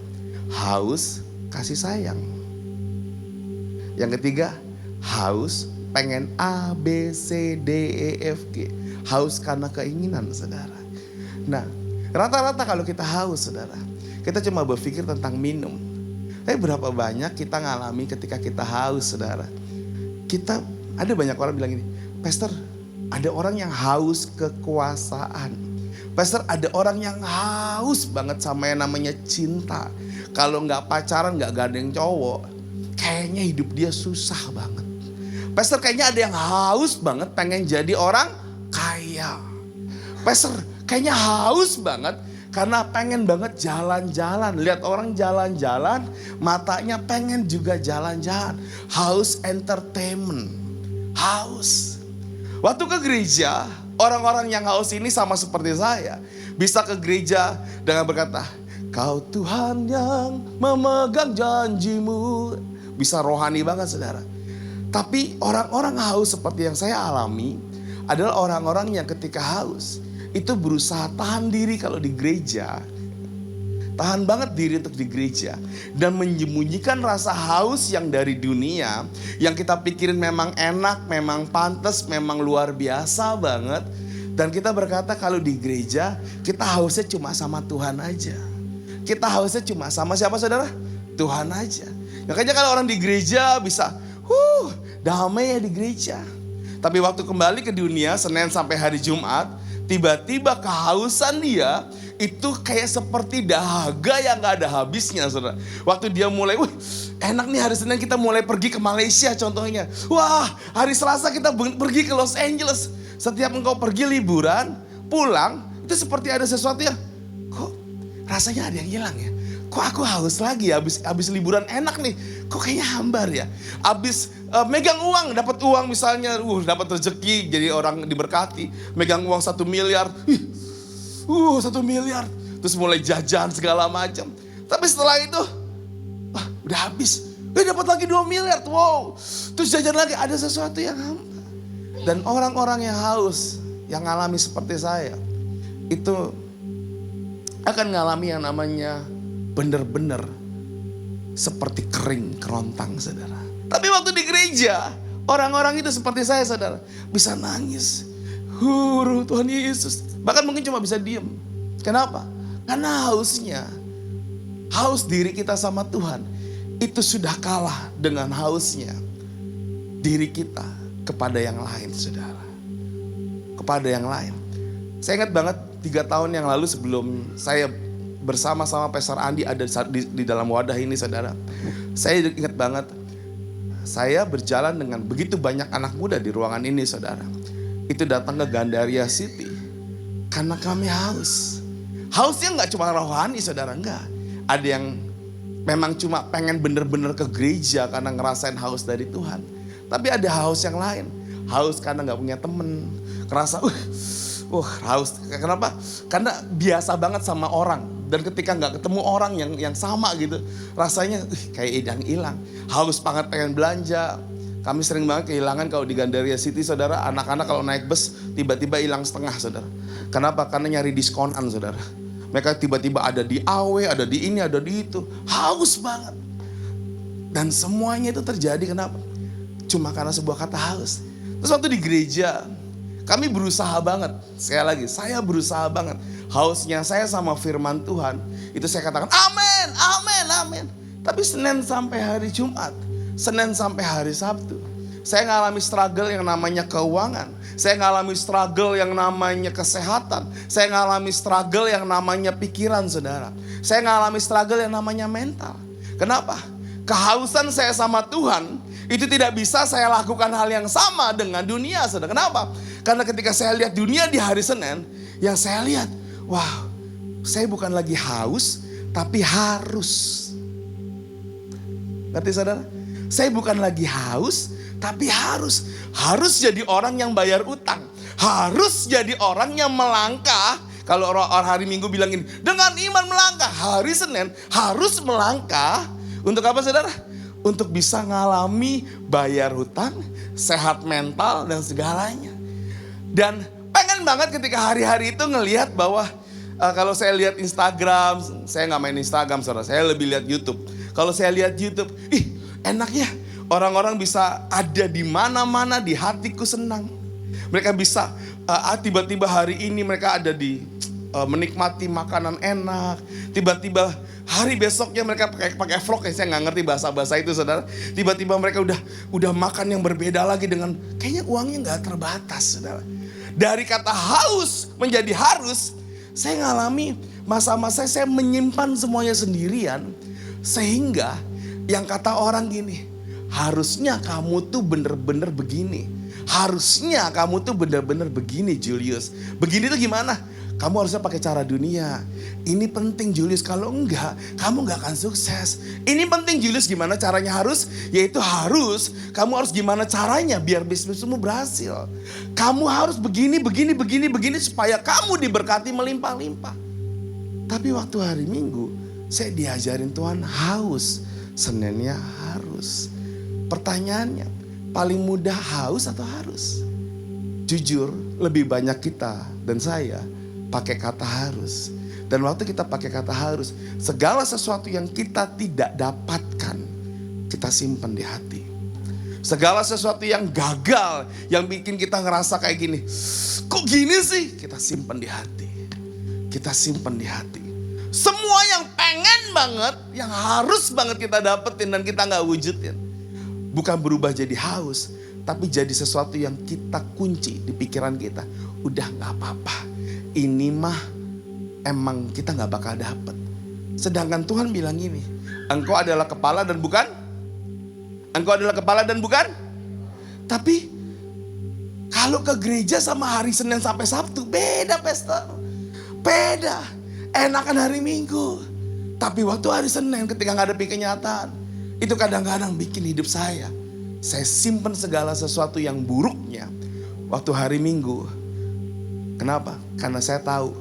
Haus kasih sayang. Yang ketiga, haus pengen A, B, C, D, E, F, G. Haus karena keinginan, saudara. Nah, rata-rata kalau kita haus, saudara, kita cuma berpikir tentang minum. Tapi berapa banyak kita ngalami ketika kita haus, saudara. Ada banyak orang bilang gini, Pastor, ada orang yang haus kekuasaan. Pastor, ada orang yang haus banget sama yang namanya cinta. Kalau nggak pacaran, nggak gandeng cowok, kayaknya hidup dia susah banget. Pastor, kayaknya ada yang haus banget pengen jadi orang kaya. Pastor, kayaknya haus banget karena pengen banget jalan-jalan. Lihat orang jalan-jalan, matanya pengen juga jalan-jalan. Haus entertainment. Haus. Waktu ke gereja, orang-orang yang haus ini sama seperti saya. Bisa ke gereja dengan berkata, Kau Tuhan yang memegang janjimu. Bisa rohani banget, saudara. Tapi orang-orang haus seperti yang saya alami adalah orang-orang yang ketika haus itu berusaha tahan diri kalau di gereja. Tahan banget diri untuk di gereja. Dan menyembunyikan rasa haus yang dari dunia. Yang kita pikirin memang enak, memang pantas, memang luar biasa banget. Dan kita berkata kalau di gereja kita hausnya cuma sama Tuhan aja. Kita hausnya cuma sama siapa, saudara? Tuhan aja. Makanya kalau orang di gereja bisa damai ya di gereja. Tapi waktu kembali ke dunia Senin sampai hari Jumat, tiba-tiba kehausan dia itu kayak seperti dahaga yang gak ada habisnya, saudara. Waktu dia mulai, enak nih hari Senin kita mulai pergi ke Malaysia contohnya. Wah, hari Selasa kita pergi ke Los Angeles. Setiap engkau pergi liburan, pulang, itu seperti ada sesuatu yang, kok rasanya ada yang hilang ya. Kok aku haus lagi ya, habis liburan enak nih. Kok kayaknya hambar ya. Habis megang uang, dapat uang misalnya, dapat rezeki jadi orang diberkati. Megang uang 1 miliar, 1 miliar. Terus mulai jajan segala macam. Tapi setelah itu, udah habis. Dapat lagi 2 miliar, wow. Terus jajan lagi, ada sesuatu yang hambar. Dan orang-orang yang haus, yang ngalami seperti saya, itu akan ngalami yang namanya benar-benar seperti kering kerontang, saudara. Tapi waktu di gereja, orang-orang itu seperti saya, saudara, bisa nangis. Tuhan Yesus. Bahkan mungkin cuma bisa diem. Kenapa? Karena hausnya, haus diri kita sama Tuhan, itu sudah kalah dengan hausnya diri kita kepada yang lain, saudara. Kepada yang lain. Saya ingat banget 3 tahun yang lalu sebelum saya bersama-sama Pastor Andi ada di dalam wadah ini, saudara. Saya ingat banget, saya berjalan dengan begitu banyak anak muda di ruangan ini, saudara. Itu datang ke Gandaria City karena kami haus. Hausnya gak cuma rohani, saudara, enggak. Ada yang memang cuma pengen bener-bener ke gereja karena ngerasain haus dari Tuhan. Tapi ada haus yang lain. Haus karena gak punya temen. Ngerasa, haus. Kenapa? Karena biasa banget sama orang. Dan ketika gak ketemu orang yang sama gitu, rasanya kayak hilang. Haus banget pengen belanja. Kami sering banget kehilangan kalau di Gandaria City, saudara. Anak-anak kalau naik bus tiba-tiba hilang setengah, saudara. Kenapa? Karena nyari diskonan, saudara. Mereka tiba-tiba ada di AW, ada di ini, ada di itu. Haus banget. Dan semuanya itu terjadi kenapa? Cuma karena sebuah kata haus. Terus waktu di gereja, kami berusaha banget. Sekali lagi, saya berusaha banget. Hausnya saya sama firman Tuhan, itu saya katakan amin, amin, amin. Tapi Senin sampai hari Jumat, Senin sampai hari Sabtu, saya ngalami struggle yang namanya keuangan. Saya ngalami struggle yang namanya kesehatan. Saya ngalami struggle yang namanya pikiran, saudara. Saya ngalami struggle yang namanya mental. Kenapa? Kehausan saya sama Tuhan, itu tidak bisa saya lakukan hal yang sama dengan dunia, saudara. Kenapa? Karena ketika saya lihat dunia di hari Senin, yang saya lihat, wow, saya bukan lagi haus, tapi harus. Ngerti saudara? Saya bukan lagi haus, tapi harus jadi orang yang bayar utang. Harus jadi orang yang melangkah. Kalau orang hari Minggu bilang ini, dengan iman melangkah. Hari Senin harus melangkah. Untuk apa saudara? Untuk bisa ngalami bayar hutang, sehat mental dan segalanya. Dan pengen banget ketika hari-hari itu ngelihat bahwa kalau saya lihat Instagram, saya nggak main Instagram saudara, saya lebih lihat YouTube. Kalau saya lihat YouTube, enaknya orang-orang bisa ada di mana-mana, di hatiku senang. Mereka bisa tiba-tiba hari ini mereka ada di menikmati makanan enak. Tiba-tiba hari besoknya mereka pakai vlog, saya nggak ngerti bahasa itu saudara. Tiba-tiba mereka udah makan yang berbeda lagi dengan kayaknya uangnya nggak terbatas saudara. Dari kata haus menjadi harus, saya ngalami masa-masa saya menyimpan semuanya sendirian. Sehingga yang kata orang gini, harusnya kamu tuh bener-bener begini. Harusnya kamu tuh bener-bener begini Julius. Begini tuh gimana? Kamu harusnya pakai cara dunia. Ini penting Julius, kalau enggak kamu enggak akan sukses. Ini penting Julius, gimana caranya harus? Yaitu harus, kamu harus gimana caranya biar bisnismu berhasil. Kamu harus begini supaya kamu diberkati melimpah-limpah. Tapi waktu hari Minggu saya diajarin Tuhan haus. Seninnya harus. Pertanyaannya, paling mudah haus atau harus? Jujur, lebih banyak kita dan saya pakai kata harus. Dan waktu kita pakai kata harus, segala sesuatu yang kita tidak dapatkan, kita simpan di hati. Segala sesuatu yang gagal, yang bikin kita ngerasa kayak gini, kok gini sih? Kita simpan di hati. Kita simpan di hati. Semua yang pengen banget, yang harus banget kita dapetin dan kita gak wujudin, bukan berubah jadi haus, tapi jadi sesuatu yang kita kunci di pikiran kita. Udah gak apa-apa, ini mah emang kita gak bakal dapet. Sedangkan Tuhan bilang gini, engkau adalah kepala dan bukan? Engkau adalah kepala dan bukan? Tapi kalau ke gereja sama hari Senin sampai Sabtu, beda pastor. Beda, enakan hari Minggu. Tapi waktu hari Senin ketika ngadepi kenyataan, itu kadang-kadang bikin hidup saya simpan segala sesuatu yang buruknya waktu hari Minggu. Kenapa? Karena saya tahu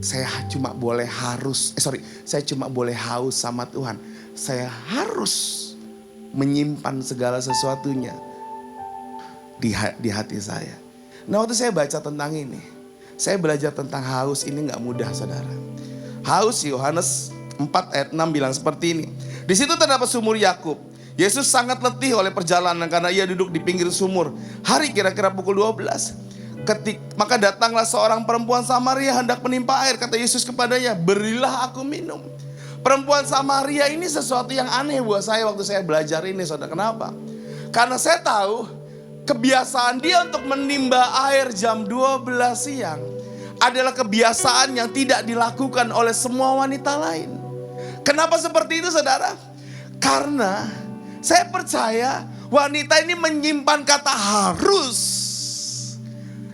saya cuma boleh saya cuma boleh haus sama Tuhan. Saya harus menyimpan segala sesuatunya di hati saya. Nah waktu saya baca tentang ini, saya belajar tentang haus ini gak mudah saudara. Haus, Yohanes 4 ayat 6 bilang seperti ini. Di situ terdapat sumur Yakub. Yesus sangat letih oleh perjalanan karena ia duduk di pinggir sumur. Hari kira-kira pukul 12. Maka datanglah seorang perempuan Samaria hendak menimpa air. Kata Yesus kepadanya, berilah aku minum. Perempuan Samaria ini sesuatu yang aneh buat saya waktu saya belajar ini saudara. Kenapa? Karena saya tahu kebiasaan dia untuk menimba air jam 12 siang adalah kebiasaan yang tidak dilakukan oleh semua wanita lain. Kenapa seperti itu saudara? Karena saya percaya wanita ini menyimpan kata harus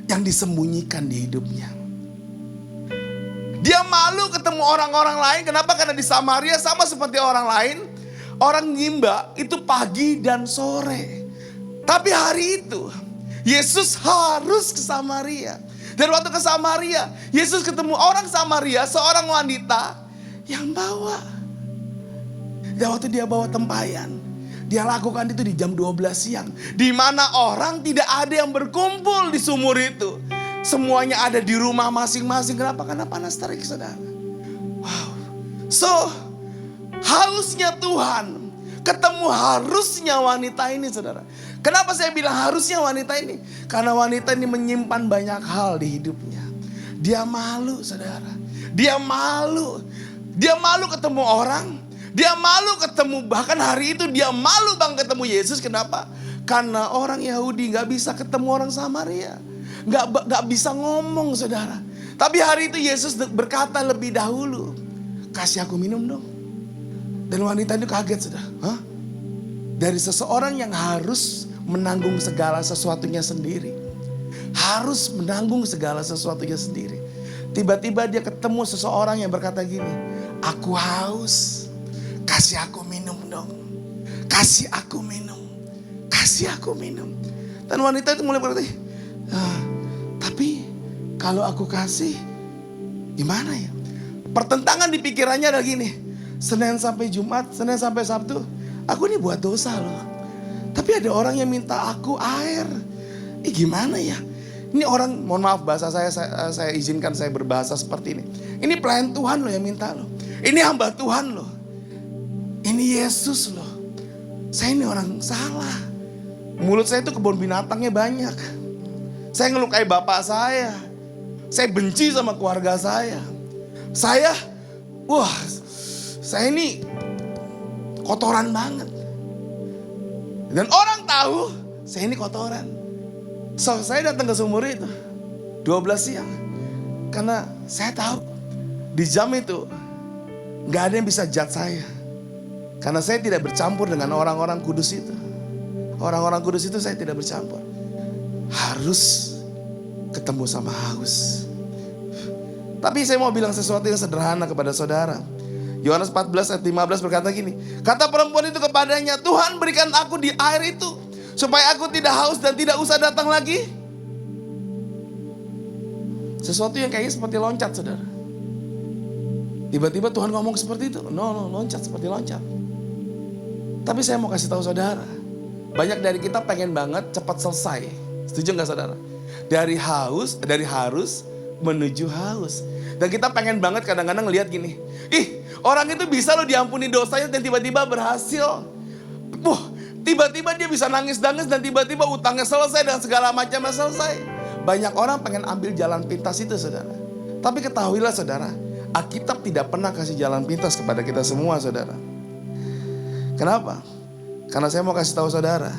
yang disembunyikan di hidupnya. Dia malu ketemu orang-orang lain. Kenapa? Karena di Samaria sama seperti orang lain, orang nyimba itu pagi dan sore. Tapi hari itu Yesus harus ke Samaria. Dan waktu ke Samaria, Yesus ketemu orang Samaria, seorang wanita yang bawa. Dan waktu dia bawa tempayan, dia lakukan itu di jam 12 siang. Di mana orang tidak ada yang berkumpul di sumur itu. Semuanya ada di rumah masing-masing. Kenapa? Karena panas terik saudara. Wow. So, hausnya Tuhan ketemu harusnya wanita ini saudara. Kenapa saya bilang harusnya wanita ini? Karena wanita ini menyimpan banyak hal di hidupnya. Dia malu saudara. Dia malu. Dia malu ketemu orang. Dia malu ketemu, bahkan hari itu dia malu bang ketemu Yesus. Kenapa? Karena orang Yahudi gak bisa ketemu orang Samaria. Gak bisa ngomong saudara. Tapi hari itu Yesus berkata lebih dahulu, kasih aku minum dong. Dan wanita itu kaget saudara. Hah? Dari seseorang yang harus menanggung segala sesuatunya sendiri. Harus menanggung segala sesuatunya sendiri. Tiba-tiba dia ketemu seseorang yang berkata gini, aku haus. Kasih aku minum dong. kasih aku minum, kasih aku minum. Dan wanita itu mulai berkata, tapi kalau aku kasih gimana ya? Pertentangan di pikirannya adalah gini, Senin sampai Jumat, Senin sampai Sabtu, aku ini buat dosa loh. Tapi ada orang yang minta aku air. Gimana ya? Ini orang, mohon maaf bahasa saya izinkan saya berbahasa seperti ini. Ini pelayan Tuhan loh yang minta loh. Ini hamba Tuhan loh. Ini Yesus loh. Saya ini orang salah. Mulut saya itu kebun binatangnya banyak. Saya ngelukai bapak saya. Saya benci sama keluarga saya. Saya ini kotoran banget. Dan orang tahu saya ini kotoran. So, saya datang ke sumur itu 12 siang. Karena saya tahu di jam itu gak ada yang bisa judge saya. Karena saya tidak bercampur dengan orang-orang kudus itu. Orang-orang kudus itu saya tidak bercampur. Harus ketemu sama haus. Tapi saya mau bilang sesuatu yang sederhana kepada saudara. Yohanes 14 ayat 15 berkata gini. Kata perempuan itu kepadanya, Tuhan berikan aku di air itu, supaya aku tidak haus dan tidak usah datang lagi. Sesuatu yang kayaknya seperti loncat, saudara. Tiba-tiba Tuhan ngomong seperti itu. No, loncat seperti loncat. Tapi saya mau kasih tahu saudara, banyak dari kita pengen banget cepat selesai. Setuju gak saudara? Dari harus menuju haus. Dan kita pengen banget kadang-kadang lihat gini. Orang itu bisa loh diampuni dosanya dan tiba-tiba berhasil. Tiba-tiba dia bisa nangis-nangis dan tiba-tiba utangnya selesai dan segala macamnya selesai. Banyak orang pengen ambil jalan pintas itu saudara. Tapi ketahuilah saudara, Alkitab tidak pernah kasih jalan pintas kepada kita semua saudara. Kenapa? Karena saya mau kasih tahu saudara,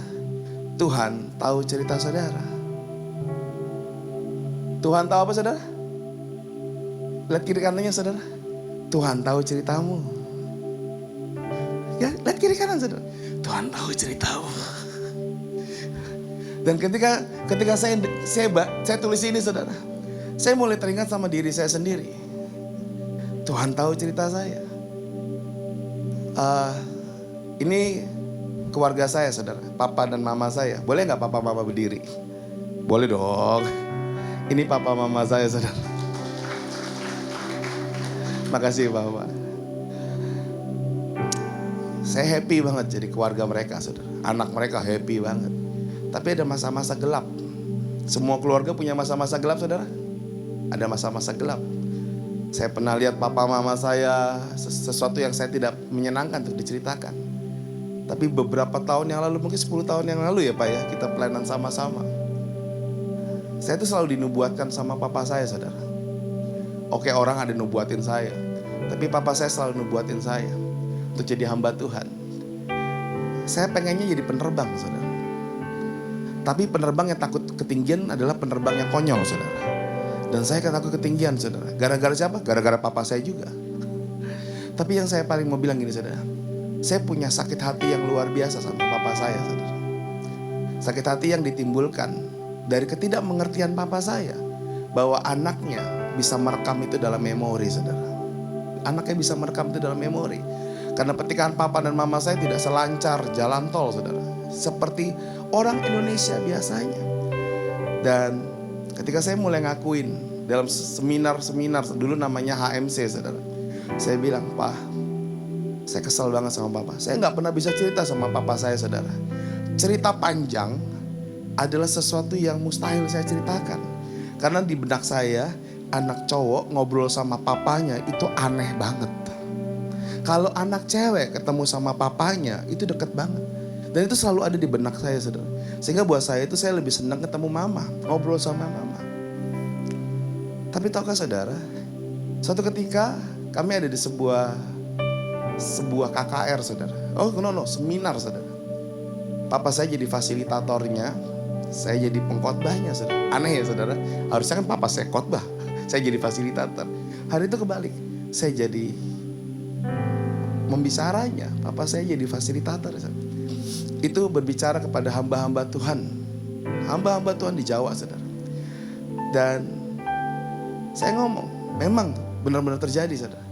Tuhan tahu cerita saudara. Tuhan tahu apa saudara? Lihat kiri kanannya saudara. Tuhan tahu ceritamu. Ya, lihat kiri kanan saudara. Tuhan tahu ceritamu. Dan ketika saya tulis ini saudara, saya mulai teringat sama diri saya sendiri. Tuhan tahu cerita saya. Ini keluarga saya saudara, papa dan mama saya. Boleh gak papa mama berdiri? Boleh dong. Ini papa mama saya saudara. Makasih Bapak. Saya happy banget jadi keluarga mereka saudara. Anak mereka happy banget. Tapi ada masa-masa gelap. Semua keluarga punya masa-masa gelap saudara. Ada masa-masa gelap. Saya pernah lihat papa mama saya sesuatu yang saya tidak menyenangkan untuk diceritakan. Tapi beberapa tahun yang lalu, mungkin 10 tahun yang lalu ya Pak ya, kita pelayanan sama-sama. Saya tuh selalu dinubuatkan sama papa saya saudara. Oke, orang ada nubuatin saya, tapi papa saya selalu nubuatin saya untuk jadi hamba Tuhan. Saya pengennya jadi penerbang saudara. Tapi penerbang yang takut ketinggian adalah penerbang yang konyol saudara. Dan saya takut ketinggian saudara. Gara-gara siapa? Gara-gara papa saya juga. Tapi yang saya paling mau bilang gini saudara. Saya punya sakit hati yang luar biasa sama papa saya saudara. Sakit hati yang ditimbulkan dari ketidakmengertian papa saya. Bahwa anaknya bisa merekam itu dalam memori saudara. Anaknya bisa merekam itu dalam memori. Karena petikan papa dan mama saya tidak selancar jalan tol saudara. Seperti orang Indonesia biasanya. Dan ketika saya mulai ngakuin dalam seminar dulu namanya HMC saudara. Saya bilang, Pak, saya kesal banget sama papa. Saya gak pernah bisa cerita sama papa saya saudara. Cerita panjang adalah sesuatu yang mustahil saya ceritakan. Karena di benak saya, anak cowok ngobrol sama papanya itu aneh banget. Kalau anak cewek ketemu sama papanya itu deket banget. Dan itu selalu ada di benak saya saudara. Sehingga buat saya itu saya lebih senang ketemu mama, ngobrol sama mama. Tapi tahukah saudara, suatu ketika kami ada di sebuah KKR saudara. Seminar saudara. Papa saya jadi fasilitatornya. Saya jadi pengkhotbahnya saudara. Aneh ya saudara. Harusnya kan papa saya khotbah. Saya jadi fasilitator. Hari itu kebalik. Saya jadi membicaraanya. Papa saya jadi fasilitator. Saudara. Itu berbicara kepada hamba-hamba Tuhan. Hamba-hamba Tuhan di Jawa saudara. Dan saya ngomong. Memang benar-benar terjadi saudara.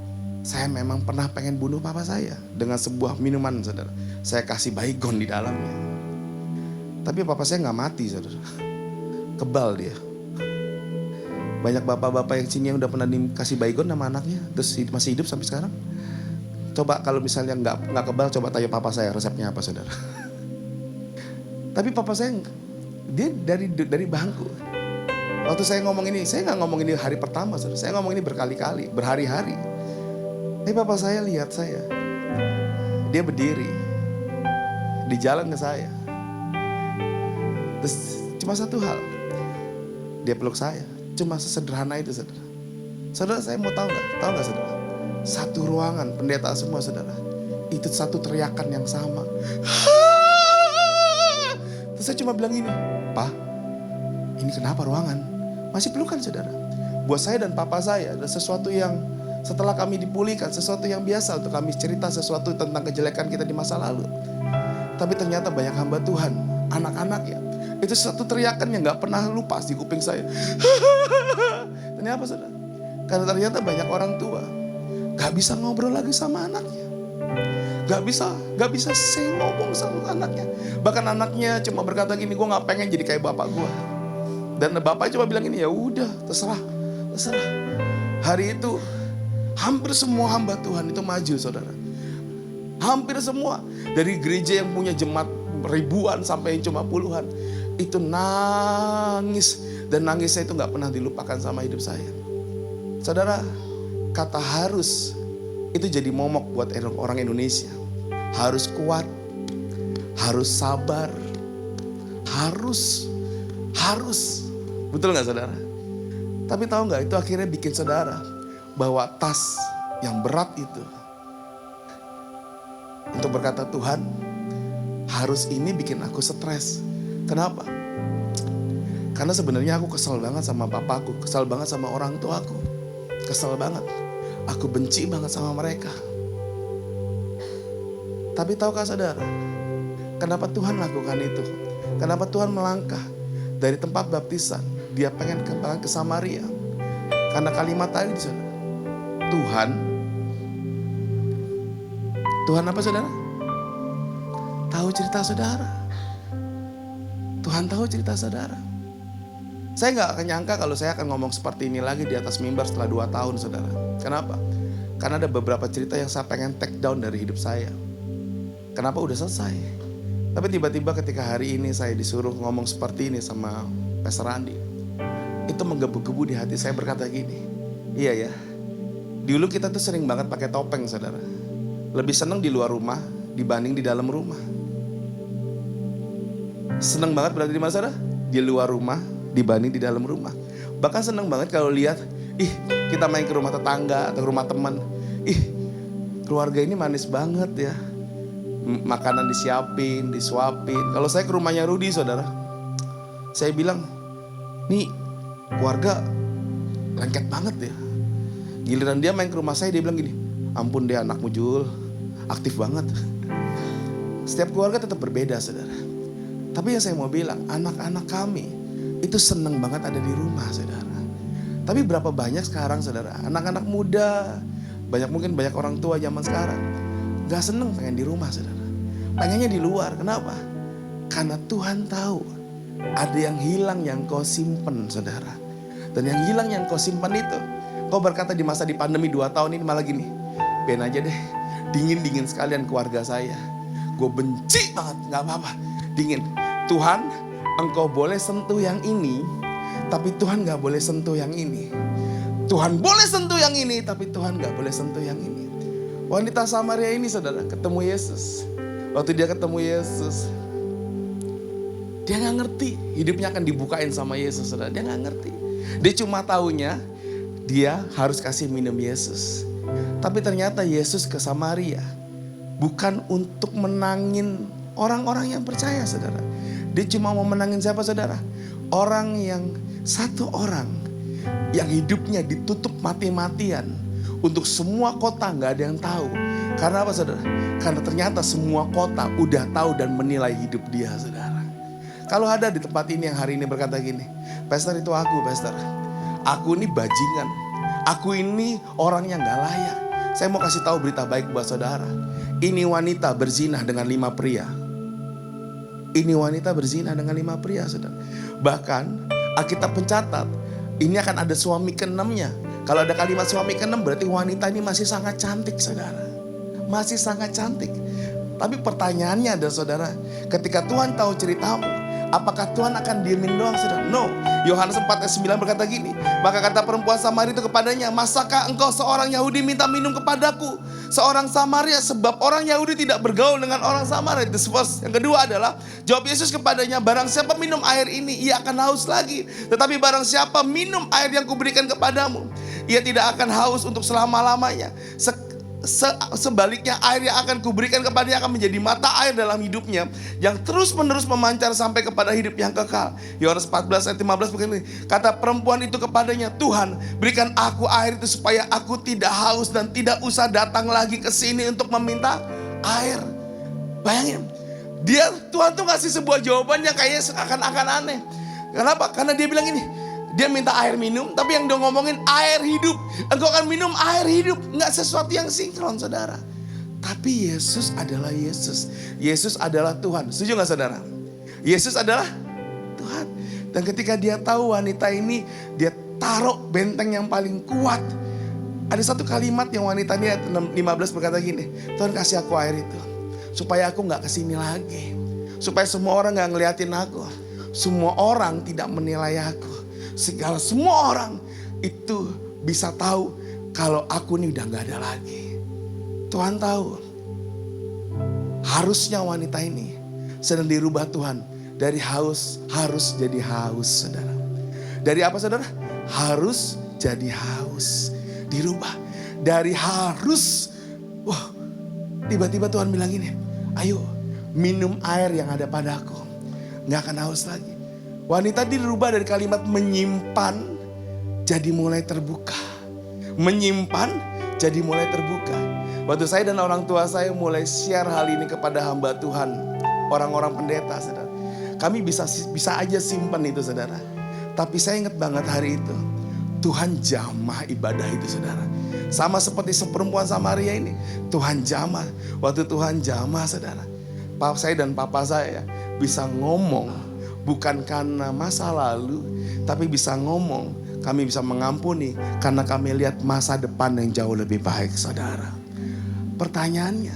Saya memang pernah pengen bunuh papa saya dengan sebuah minuman, saudara. Saya kasih baygon di dalamnya. Tapi papa saya nggak mati, saudara. Kebal dia. Banyak bapak-bapak yang sini yang udah pernah dikasih baygon sama anaknya, terus masih hidup sampai sekarang. Coba kalau misalnya nggak kebal, coba tanya papa saya resepnya apa, saudara. Tapi papa saya dia dari bangku. Waktu saya ngomong ini, saya nggak ngomong ini hari pertama, saudara. Saya ngomong ini berkali-kali, berhari-hari. Tapi papa saya lihat saya, dia berdiri di jalan ke saya. Terus cuma satu hal, dia peluk saya. Cuma sesederhana itu, saudara. Saudara, saya mau tahu nggak saudara? Satu ruangan, pendeta semua, saudara. Itu satu teriakan yang sama. Terus saya cuma bilang ini, Pak, ini kenapa ruangan? Masih pelukan, saudara. Buat saya dan papa saya, ada sesuatu yang setelah kami dipulihkan, sesuatu yang biasa untuk kami cerita sesuatu tentang kejelekan kita di masa lalu. Tapi ternyata banyak hamba Tuhan, anak-anak ya, itu satu teriakan yang gak pernah lupa di kuping saya. Ternyata apa, saudara? Karena ternyata banyak orang tua gak bisa ngobrol lagi sama anaknya. Gak bisa saya ngomong sama anaknya. Bahkan anaknya cuma berkata gini, gue gak pengen jadi kayak bapak gue. Dan bapaknya cuma bilang gini, ya udah terserah. Hari itu hampir semua hamba Tuhan itu maju, saudara. Hampir semua. Dari gereja yang punya jemaat ribuan sampai yang cuma puluhan. Itu nangis. Dan nangisnya itu gak pernah dilupakan sama hidup saya. Saudara, kata harus itu jadi momok buat orang Indonesia. Harus kuat. Harus sabar. Harus. Betul gak, saudara? Tapi tahu gak, itu akhirnya bikin saudara bawa tas yang berat itu untuk berkata, Tuhan, harus ini bikin aku stres. Kenapa? Karena sebenarnya aku kesal banget sama papaku, kesal banget sama orang tuaku, kesal banget. Aku benci banget sama mereka. Tapi tahukah saudara, kenapa Tuhan lakukan itu? Kenapa Tuhan melangkah dari tempat baptisan, dia pengen ke Samaria? Karena kalimat tadi, saudara. Tuhan apa, saudara? Tahu cerita saudara. Tuhan tahu cerita saudara. Saya gak akan nyangka kalau saya akan ngomong seperti ini lagi di atas mimbar setelah 2 tahun, saudara. Kenapa? Karena ada beberapa cerita yang saya pengen take down dari hidup saya. Kenapa udah selesai? Tapi tiba-tiba ketika hari ini saya disuruh ngomong seperti ini sama Pastor Andi, itu menggebu-gebu di hati saya berkata gini, iya ya, dulu kita tuh sering banget pakai topeng, saudara. Lebih seneng di luar rumah dibanding di dalam rumah. Seneng banget berada di mana, saudara? Di luar rumah dibanding di dalam rumah. Bahkan seneng banget kalau lihat, kita main ke rumah tetangga atau ke rumah teman. Keluarga ini manis banget ya. Makanan disiapin, disuapin. Kalau saya ke rumahnya Rudy, saudara, saya bilang, nih keluarga lengket banget ya. Giliran dia main ke rumah saya, dia bilang gini, ampun deh anakmu Jul, aktif banget. Setiap keluarga tetap berbeda, saudara. Tapi yang saya mau bilang, anak-anak kami itu seneng banget ada di rumah, saudara. Tapi berapa banyak sekarang, saudara, anak-anak muda, mungkin banyak orang tua zaman sekarang, gak seneng pengen di rumah, saudara. Pengennya di luar, kenapa? Karena Tuhan tahu ada yang hilang yang kau simpen, saudara. Dan yang hilang yang kau simpan itu, kau berkata di masa di pandemi 2 tahun ini malah gini, ben aja deh, dingin-dingin sekalian keluarga saya. Gue benci banget, gak apa-apa, dingin. Tuhan, engkau boleh sentuh yang ini, tapi Tuhan gak boleh sentuh yang ini. Tuhan boleh sentuh yang ini, tapi Tuhan gak boleh sentuh yang ini. Wanita Samaria ini, saudara, ketemu Yesus. Waktu dia ketemu Yesus, dia gak ngerti hidupnya akan dibukain sama Yesus, saudara. Dia gak ngerti. Dia cuma taunya dia harus kasih minum Yesus. Tapi ternyata Yesus ke Samaria bukan untuk menangin orang-orang yang percaya, saudara. Dia cuma mau menangin siapa, saudara? Orang yang satu orang yang hidupnya ditutup mati-matian. Untuk semua kota gak ada yang tahu. Karena apa, saudara? Karena ternyata semua kota udah tahu dan menilai hidup dia, saudara. Kalau ada di tempat ini yang hari ini berkata gini, Pastor itu aku, Pastor. Aku ini bajingan. Aku ini orang yang gak layak. Saya mau kasih tahu berita baik buat saudara. Ini wanita berzinah dengan 5 pria. Ini wanita berzinah dengan 5 pria, saudara. Bahkan Alkitab mencatat, ini akan ada suami ke-6-nya. Kalau ada kalimat suami ke-6 berarti wanita ini masih sangat cantik, saudara. Masih sangat cantik. Tapi pertanyaannya adalah, saudara, ketika Tuhan tahu ceritamu, apakah Tuhan akan diemin doang, saudara? No. Yohanes 4 ayat 9 berkata gini, maka kata perempuan Samaria itu kepadanya, masakah engkau seorang Yahudi minta minum kepadaku, seorang Samaria? Sebab orang Yahudi tidak bergaul dengan orang Samaria. This first. Yang kedua adalah, jawab Yesus kepadanya, barang siapa minum air ini, ia akan haus lagi. Tetapi barang siapa minum air yang kuberikan kepadamu, ia tidak akan haus untuk selama-lamanya. Sebaliknya air yang akan kuberikan kepadanya akan menjadi mata air dalam hidupnya, yang terus menerus memancar sampai kepada hidup yang kekal. Yohanes 14 ayat 15 begini, kata perempuan itu kepadanya, Tuhan berikan aku air itu supaya aku tidak haus dan tidak usah datang lagi ke sini untuk meminta air. Bayangin, Tuhan tuh ngasih sebuah jawaban yang kayaknya seakan-akan aneh. Kenapa? Karena dia bilang ini, dia minta air minum, tapi yang dia ngomongin air hidup. Engkau akan minum air hidup. Nggak sesuatu yang sinkron, saudara. Tapi Yesus adalah Yesus. Yesus adalah Tuhan. Setuju nggak, saudara? Yesus adalah Tuhan. Dan ketika dia tahu wanita ini, dia taruh benteng yang paling kuat. Ada satu kalimat yang wanita ini ayat 15 berkata gini, Tuhan kasih aku air itu, supaya aku nggak kesini lagi. Supaya semua orang nggak ngeliatin aku. Semua orang tidak menilai aku. Semua orang itu bisa tahu kalau aku ini udah gak ada lagi. Tuhan tahu. Harusnya wanita ini sedang dirubah Tuhan. Dari haus harus jadi haus, saudara. Dari apa, saudara? Harus jadi haus. Dirubah. Dari harus. Wah, tiba-tiba Tuhan bilang gini, ayo minum air yang ada padaku. Gak akan haus lagi. Wanita dirubah dari kalimat menyimpan jadi mulai terbuka. Menyimpan jadi mulai terbuka. Waktu saya dan orang tua saya mulai share hal ini kepada hamba Tuhan, orang-orang pendeta, saudara. Kami bisa aja simpan itu, saudara. Tapi saya ingat banget hari itu, Tuhan jamah ibadah itu, saudara. Sama seperti seperempuan Samaria ini, Tuhan jamah. Waktu Tuhan jamah, saudara, saya dan papa saya bisa ngomong. Bukan karena masa lalu, tapi bisa ngomong, kami bisa mengampuni karena kami lihat masa depan yang jauh lebih baik, saudara. Pertanyaannya,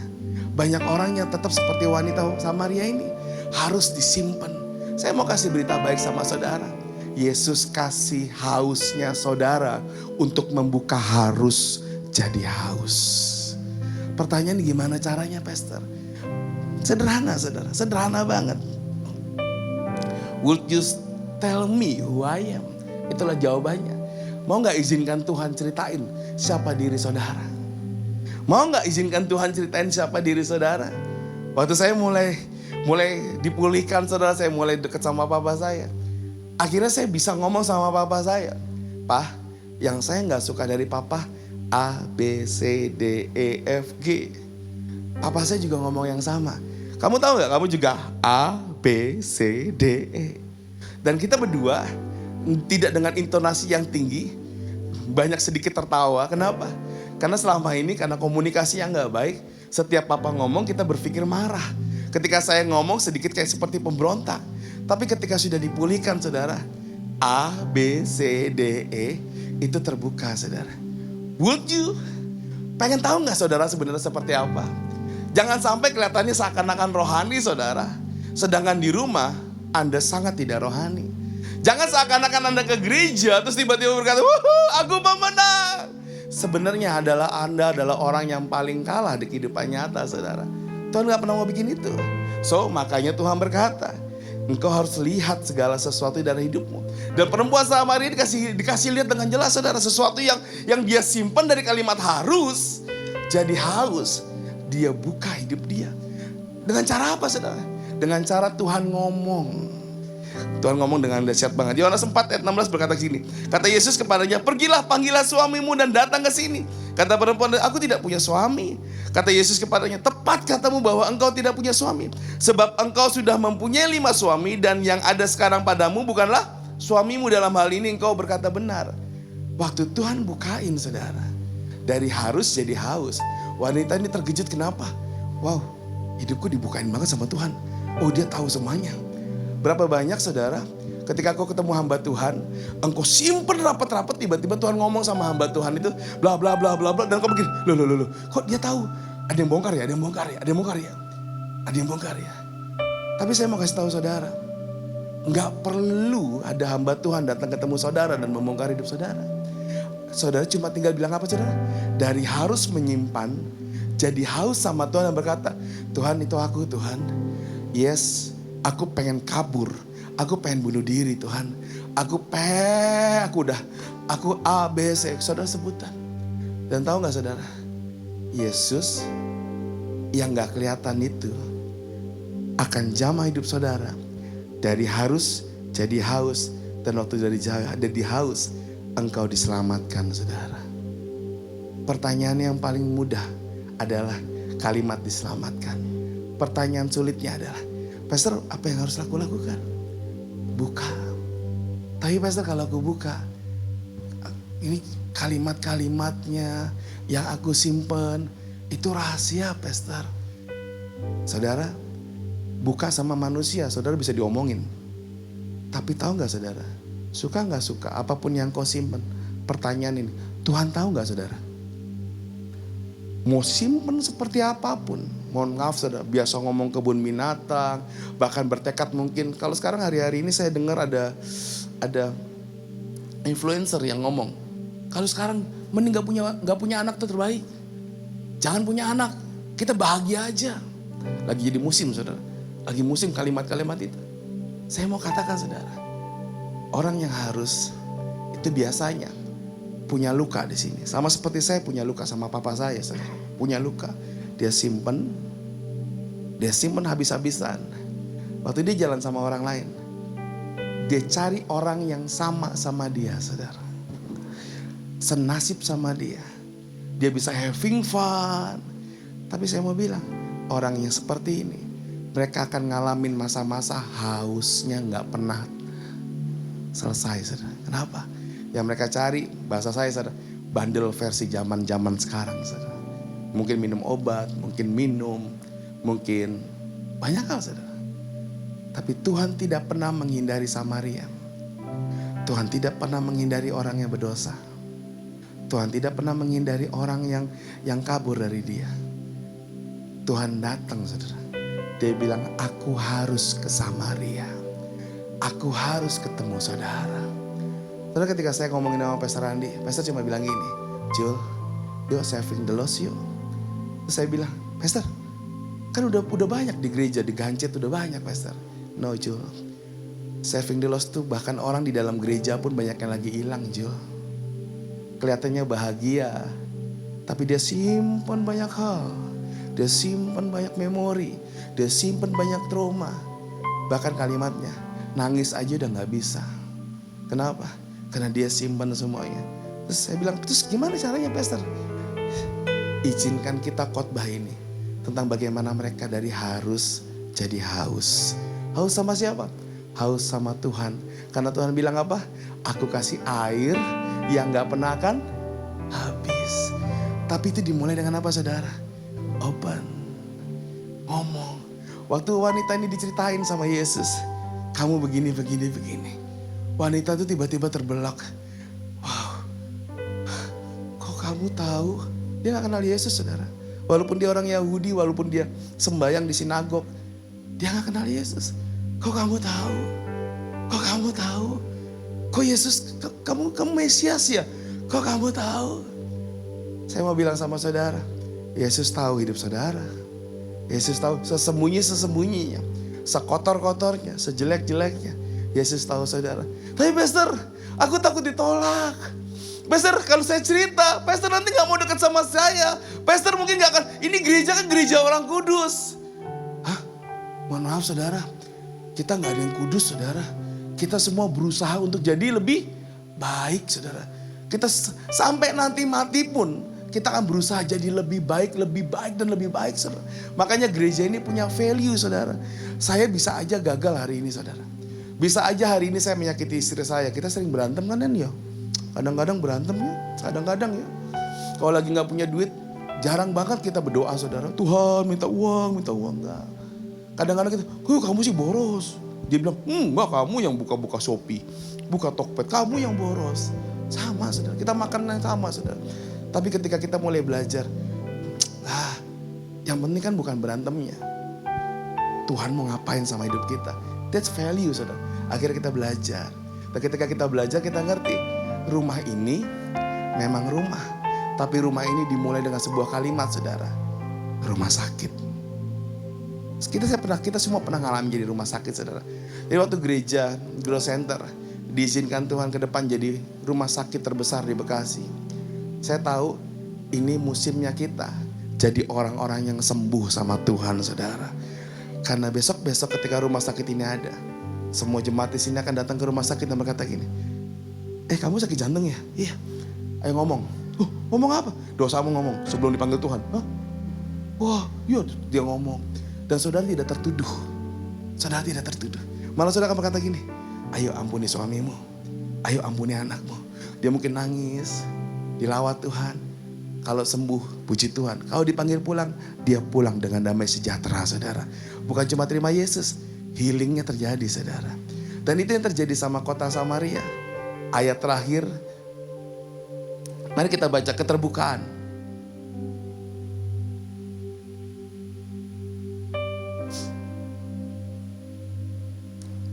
banyak orang yang tetap seperti wanita Samaria ini harus disimpan. Saya mau kasih berita baik sama saudara. Yesus kasih hausnya saudara untuk membuka harus jadi haus. Pertanyaan gimana caranya, Pastor? Sederhana, saudara, sederhana banget. Would you tell me who I am? Itulah jawabannya. Mau gak izinkan Tuhan ceritain siapa diri saudara? Mau gak izinkan Tuhan ceritain siapa diri saudara? Waktu saya mulai dipulihkan, saudara, saya mulai dekat sama papa saya. Akhirnya saya bisa ngomong sama papa saya, Pak, yang saya gak suka dari papa A, B, C, D, E, F, G. Papa saya juga ngomong yang sama. Kamu tahu gak, kamu juga A, B, C, D, E. Dan kita berdua tidak dengan intonasi yang tinggi, banyak sedikit tertawa. Kenapa? Karena selama ini karena komunikasi yang gak baik, setiap papa ngomong kita berpikir marah. Ketika saya ngomong sedikit kayak seperti pemberontak. Tapi ketika sudah dipulihkan, saudara, A, B, C, D, E, itu terbuka, saudara. Would you? Pengen tahu gak, saudara, sebenarnya seperti apa? Jangan sampai kelihatannya seakan-akan rohani, saudara. Sedangkan di rumah, Anda sangat tidak rohani. Jangan seakan-akan Anda ke gereja, terus tiba-tiba berkata, wuhu, aku pemenang. Sebenarnya Anda adalah orang yang paling kalah di kehidupan nyata, saudara. Tuhan gak pernah mau bikin itu. So, makanya Tuhan berkata, engkau harus lihat segala sesuatu dari hidupmu. Dan perempuan Samaria dikasih lihat dengan jelas, saudara. Sesuatu yang dia simpan dari kalimat harus, jadi haus. Dia buka hidup dia. Dengan cara apa, saudara? Dengan cara Tuhan ngomong. Tuhan ngomong dengan dahsyat banget. Yohanes 4 ayat 16 berkata gini. Kata Yesus kepadanya, pergilah panggillah suamimu dan datang ke sini. Kata perempuan, aku tidak punya suami. Kata Yesus kepadanya, tepat katamu bahwa engkau tidak punya suami. Sebab engkau sudah mempunyai 5 suami dan yang ada sekarang padamu bukanlah suamimu. Dalam hal ini engkau berkata benar. Waktu Tuhan bukain, saudara, Dari harus jadi haus. Wanita ini terkejut, kenapa? Wow, hidupku dibukain banget sama Tuhan. Oh, dia tahu semuanya. Berapa banyak saudara, ketika kau ketemu hamba Tuhan, engkau simpen rapat-rapat, tiba-tiba Tuhan ngomong sama hamba Tuhan itu, bla bla bla bla bla, dan kau begini, loh, kok dia tahu? Ada yang bongkar ya, ada yang bongkar ya, ada yang bongkar ya, ada yang bongkar ya. Tapi saya mau kasih tahu saudara, nggak perlu ada hamba Tuhan datang ketemu saudara dan membongkar hidup saudara. Saudara cuma tinggal bilang apa saudara? Dari harus menyimpan, jadi haus sama Tuhan dan berkata, Tuhan itu aku Tuhan. Yes, aku pengen kabur. Aku pengen bunuh diri Tuhan. Aku A, B, C. Saudara sebutan. Dan tahu gak saudara? Yesus yang gak kelihatan itu akan jamah hidup saudara. Dari harus jadi haus. Dan waktu dari haus, engkau diselamatkan saudara. Pertanyaan yang paling mudah adalah kalimat diselamatkan. Pertanyaan sulitnya adalah, Pastor, apa yang harus aku lakukan? Buka. Tapi Pastor, kalau aku buka, ini kalimat-kalimatnya yang aku simpen, itu rahasia Pastor. Saudara, buka sama manusia, saudara bisa diomongin. Tapi tahu gak saudara, suka gak suka, apapun yang kau simpen, pertanyaan ini, Tuhan tahu gak saudara? Mau simpen seperti apapun, mohon maaf saudara, biasa ngomong kebun binatang, bahkan bertekad mungkin. Kalau sekarang hari-hari ini saya dengar ada influencer yang ngomong, kalau sekarang mending gak punya anak itu terbaik. Jangan punya anak, kita bahagia aja. Lagi jadi musim saudara, lagi musim kalimat-kalimat itu. Saya mau katakan saudara, orang yang harus itu biasanya punya luka di sini. Sama seperti saya punya luka sama papa saya, saudara. Punya luka, dia simpen habis-habisan. Waktu dia jalan sama orang lain, dia cari orang yang sama dia, saudara. Senasib sama dia. Dia bisa having fun. Tapi saya mau bilang, orang yang seperti ini, mereka akan ngalamin masa-masa hausnya gak pernah selesai, saudara. Kenapa? Yang mereka cari, bahasa saya saudara, bandel versi zaman-zaman sekarang saudara. Mungkin minum obat, mungkin mungkin banyak hal saudara. Tapi Tuhan tidak pernah menghindari Samaria. Tuhan tidak pernah menghindari orang yang berdosa. Tuhan tidak pernah menghindari orang yang kabur dari dia. Tuhan datang saudara. Dia bilang, aku harus ke Samaria. Aku harus ketemu saudara. Terus ketika saya ngomongin sama Pastor Randi, Pastor cuma bilang gini, Jul, yuk saving the lost yuk. Terus saya bilang, Pastor, kan udah banyak di gereja, di Gancet udah banyak Pastor. No Jul, saving the lost tuh bahkan orang di dalam gereja pun banyak yang lagi hilang Jul. Kelihatannya bahagia, tapi dia simpan banyak hal. Dia simpan banyak memori, dia simpan banyak trauma. Bahkan kalimatnya, nangis aja udah gak bisa. Kenapa? Karena dia simpan semuanya. Terus saya bilang, terus gimana caranya Pastor? Izinkan kita khotbah ini tentang bagaimana mereka dari harus jadi haus. Haus sama siapa? Haus sama Tuhan. Karena Tuhan bilang apa? Aku kasih air yang gak pernah akan habis. Tapi itu dimulai dengan apa saudara? Open. Ngomong. Waktu wanita ini diceritain sama Yesus, kamu begini. Wanita itu tiba-tiba terbelak. Wow, kok kamu tahu? Dia gak kenal Yesus saudara. Walaupun dia orang Yahudi, walaupun dia sembahyang di sinagog, dia gak kenal Yesus. Kok kamu tahu? Kok kamu tahu? Kok Yesus, kamu Mesias ya? Kok kamu tahu? Saya mau bilang sama saudara, Yesus tahu hidup saudara. Yesus tahu sesembunyi-sembunyinya, sekotor-kotornya, sejelek-jeleknya. Yesus tahu saudara. Tapi Pastor, aku takut ditolak. Pastor, kalau saya cerita, Pastor nanti gak mau dekat sama saya. Pastor mungkin gak akan, ini gereja kan gereja orang kudus. Hah? Mohon maaf saudara, kita gak ada yang kudus saudara. Kita semua berusaha untuk jadi lebih baik saudara. Kita sampai nanti mati pun, kita akan berusaha jadi lebih baik dan lebih baik saudara. Makanya gereja ini punya value saudara. Saya bisa aja gagal hari ini saudara. Bisa aja hari ini saya menyakiti istri saya. Kita sering berantem kan ya. Kadang-kadang berantem ya. Kadang-kadang ya. Kalau lagi nggak punya duit, jarang banget kita berdoa saudara. Tuhan minta uang enggak. Kadang-kadang kita, kamu sih boros. Dia bilang, enggak, kamu yang buka-buka Shopee, buka Tokped, kamu yang boros. Sama saudara, kita makan yang sama saudara. Tapi ketika kita mulai belajar, yang penting kan bukan berantemnya. Tuhan mau ngapain sama hidup kita. That's value saudara. Akhirnya kita belajar. Dan ketika kita belajar kita ngerti, rumah ini memang rumah. Tapi rumah ini dimulai dengan sebuah kalimat saudara. Rumah sakit. Kita semua pernah ngalamin jadi rumah sakit saudara. Jadi waktu gereja Grow Center diizinkan Tuhan ke depan jadi rumah sakit terbesar di Bekasi. Saya tahu ini musimnya kita jadi orang-orang yang sembuh sama Tuhan saudara. Karena besok-besok ketika rumah sakit ini ada, semua jemaat di sini akan datang ke rumah sakit dan berkata gini, kamu sakit jantung ya? Iya. Ayo ngomong. Ngomong apa? Dosamu ngomong sebelum dipanggil Tuhan. Hah? Wah, iya dia ngomong. Dan saudara tidak tertuduh. Saudara tidak tertuduh. Malah saudara akan berkata gini, ayo ampuni suamimu. Ayo ampuni anakmu. Dia mungkin nangis, dilawat Tuhan. Kalau sembuh, puji Tuhan. Kalau dipanggil pulang, dia pulang dengan damai sejahtera saudara. Bukan cuma terima Yesus, healingnya terjadi saudara. Dan itu yang terjadi sama kota Samaria. Ayat terakhir, mari kita baca keterbukaan.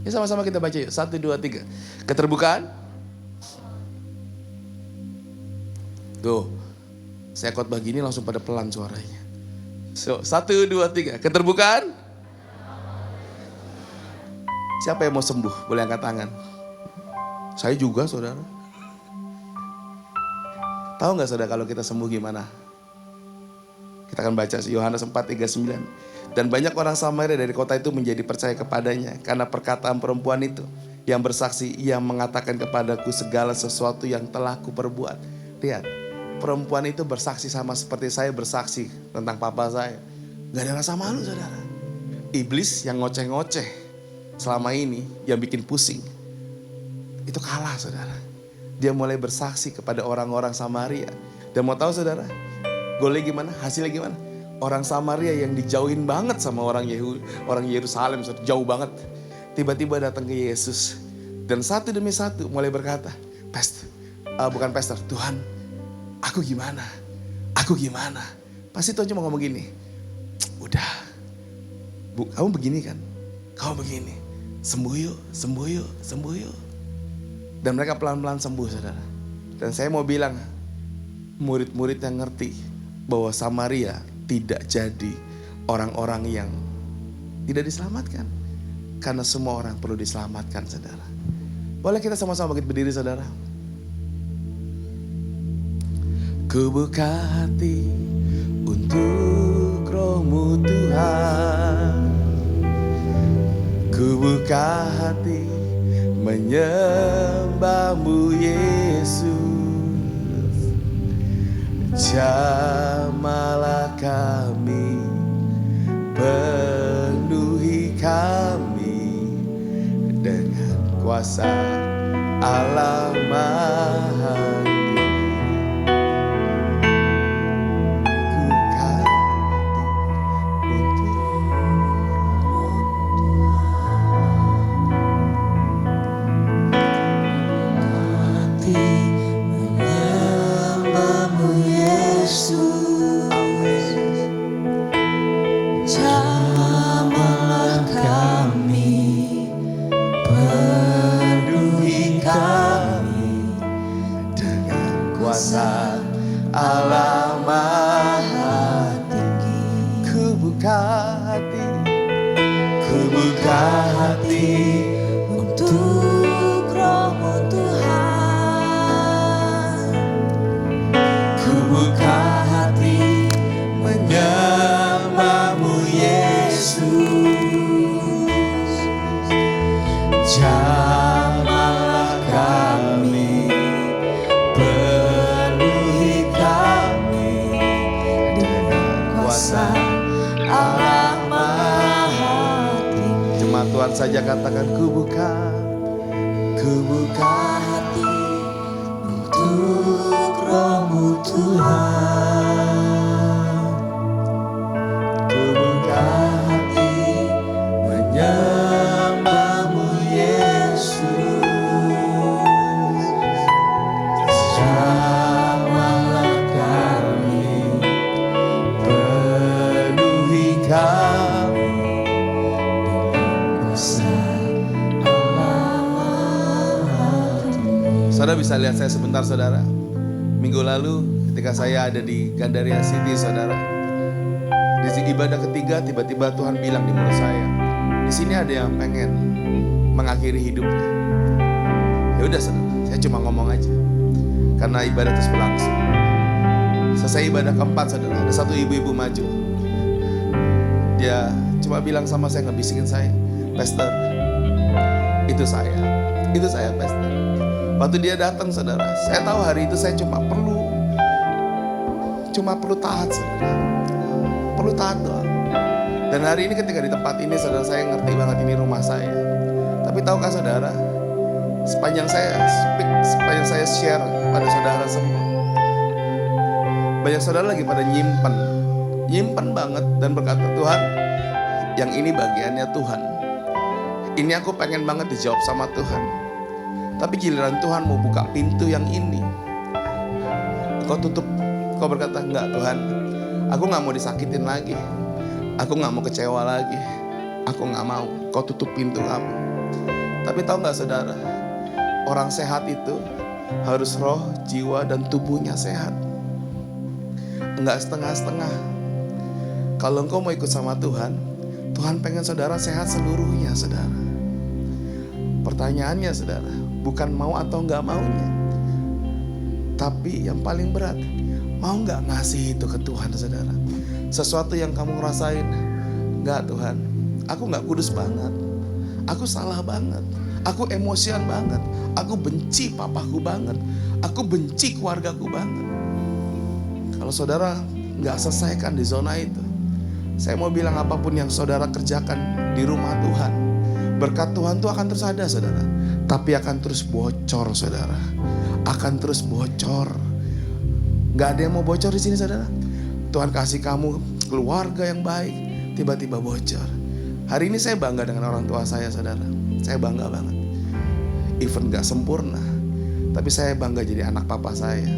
Ya sama-sama kita baca yuk. 1, 2, 3. Keterbukaan. Tuh. Saya khotbah gini langsung pada pelan suaranya. So, 1, 2, 3. Keterbukaan. Siapa yang mau sembuh? Boleh angkat tangan. Saya juga saudara. Tahu gak saudara kalau kita sembuh gimana? Kita akan baca Yohanes 4:39. Dan banyak orang Samaria dari kota itu menjadi percaya kepadanya. Karena perkataan perempuan itu yang bersaksi, ia mengatakan kepadaku segala sesuatu yang telah kuperbuat. Lihat, perempuan itu bersaksi sama seperti saya bersaksi tentang papa saya. Gak ada rasa malu saudara. Iblis yang ngoceh-ngoceh selama ini yang bikin pusing. Itu kalah saudara. Dia mulai bersaksi kepada orang-orang Samaria. Dan mau tahu saudara, golnya gimana? Hasilnya gimana? Orang Samaria yang dijauhin banget sama orang Yerusalem, jauh banget. Tiba-tiba datang ke Yesus. Dan satu demi satu mulai berkata, Pastor, Tuhan, aku gimana? Aku gimana? Pasti Tuhan cuma ngomong gini, udah, Bu, kamu begini kan? Kamu begini, sembuh yuk. Dan mereka pelan-pelan sembuh saudara. Dan saya mau bilang, murid-murid yang ngerti bahwa Samaria tidak jadi orang-orang yang tidak diselamatkan. Karena semua orang perlu diselamatkan saudara. Boleh kita sama-sama berdiri saudara. Ku buka hati untuk Roh-Mu Tuhan. Ku buka hati menyembah-Mu Yesus. Jamahlah kami, penuhi kami dengan kuasa Allah Maha Tinggi. Jamahlah kami, penuhi kami dengan kuasa Allah Maha Tinggi. Ku buka hati untuk Roh-Mu Tuhan. Ku buka hati menyembah-Mu Yesus. Jamahlah kami, penuhi kami dengan kuasa Allah Maha Tinggi. Jemaat Tuhan saja katakan ku buka hati untuk Roh-Mu Tuhan, ku buka hati menyembah-Mu Yesus. Jamahlah kami, penuhi kami dengan kuasa Allah. Saudara bisa lihat saya sebentar, saudara. Minggu lalu ketika saya ada di Gandaria City, saudara, di ibadah ketiga tiba-tiba Tuhan bilang di mulut saya, di sini ada yang pengen mengakhiri hidupnya. Ya udah, saudara, saya cuma ngomong aja karena ibadah terus berlangsung. Selesai ibadah keempat, saudara, ada satu ibu-ibu maju. Dia cuma bilang sama saya, ngebisikin saya, "Pastor, itu saya, Pastor." Waktu dia datang, saudara, saya tahu hari itu saya cuma perlu taat, saudara. Perlu taat doang. Dan hari ini ketika di tempat ini, saudara, saya ngerti banget ini rumah saya. Tapi tahukah saudara, sepanjang saya share pada saudara semua, banyak saudara lagi pada nyimpen banget dan berkata, "Tuhan, yang ini bagiannya Tuhan. Ini aku pengen banget dijawab sama Tuhan. Tapi giliran Tuhan mau buka pintu yang ini, kau tutup." Kau berkata, "Enggak Tuhan, aku gak mau disakitin lagi. Aku gak mau kecewa lagi. Aku gak mau, kau tutup pintu kamu." Tapi tahu gak saudara, orang sehat itu harus roh, jiwa, dan tubuhnya sehat. Enggak setengah-setengah. Kalau engkau mau ikut sama Tuhan, Tuhan pengen saudara sehat seluruhnya, saudara. Pertanyaannya, saudara, bukan mau atau enggak maunya, tapi yang paling berat, mau nggak ngasih itu ke Tuhan, saudara? Sesuatu yang kamu ngerasain, nggak Tuhan, aku nggak kudus banget, aku salah banget, aku emosian banget, aku benci papaku banget, aku benci keluargaku banget. Kalau saudara nggak selesaikan di zona itu, saya mau bilang apapun yang saudara kerjakan di rumah Tuhan, berkat Tuhan itu akan terus ada, saudara, tapi akan terus bocor, saudara, akan terus bocor. Gak ada yang mau bocor di sini, saudara. Tuhan kasih kamu keluarga yang baik, tiba-tiba bocor. Hari ini saya bangga dengan orang tua saya, saudara. Saya bangga banget. Even gak sempurna, tapi saya bangga jadi anak papa saya.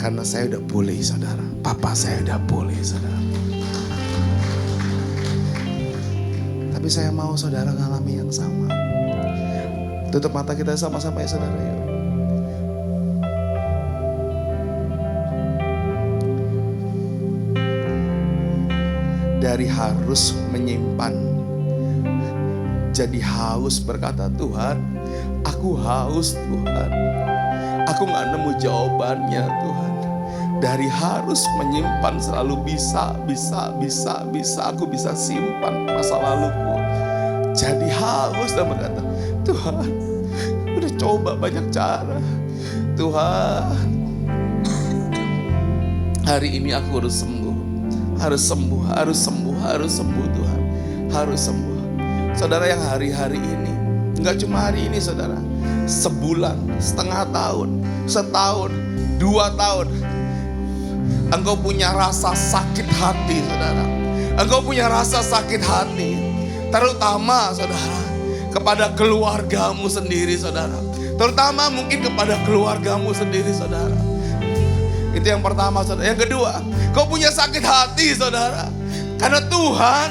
Karena saya udah pulih, saudara. Papa saya udah pulih, saudara. Tapi saya mau saudara ngalami yang sama. Tutup mata kita sama-sama ya, saudara. Yuk. Dari harus menyimpan jadi haus, berkata, "Tuhan, aku haus Tuhan, aku gak nemu jawabannya Tuhan." Dari harus menyimpan selalu bisa aku bisa simpan masa laluku. Jadi haus dan berkata, "Tuhan, udah coba banyak cara Tuhan, hari ini aku harus sembuh. Harus sembuh Tuhan. Harus sembuh." Saudara, yang hari-hari ini, enggak cuma hari ini, saudara, sebulan, setengah tahun, setahun, 2 tahun, engkau punya rasa sakit hati, saudara. Engkau punya rasa sakit hati, terutama, saudara, kepada keluargamu sendiri, saudara. Terutama mungkin kepada keluargamu sendiri, saudara. Itu yang pertama, saudara. Yang kedua, kau punya sakit hati, saudara, karena Tuhan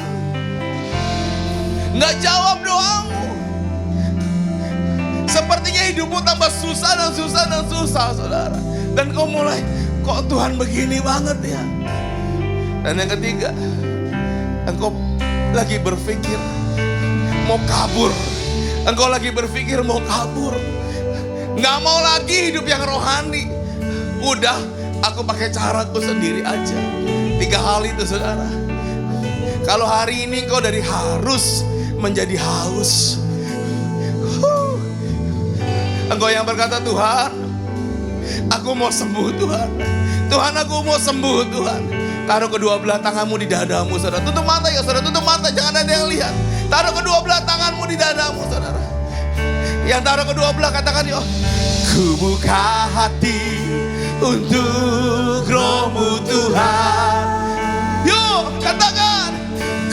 nggak jawab doamu. Sepertinya hidupmu tambah susah dan susah, saudara. Dan kau mulai, kok Tuhan begini banget ya. Dan yang ketiga, engkau lagi berpikir mau kabur. Engkau lagi berpikir mau kabur. Nggak mau lagi hidup yang rohani. Udah, aku pakai caraku sendiri aja. 3 hal itu, saudara. Kalau hari ini kau dari harus menjadi haus, engkau yang berkata, "Tuhan, aku mau sembuh Tuhan. Tuhan, aku mau sembuh Tuhan." Taruh kedua belah tanganmu di dadamu, saudara. Tutup mata ya, saudara. Tutup mata, jangan ada yang lihat. Taruh kedua belah tanganmu di dadamu, saudara. Yang taruh kedua belah, katakan, "Yo, ku buka hati untuk Tuhan. Yuk katakan,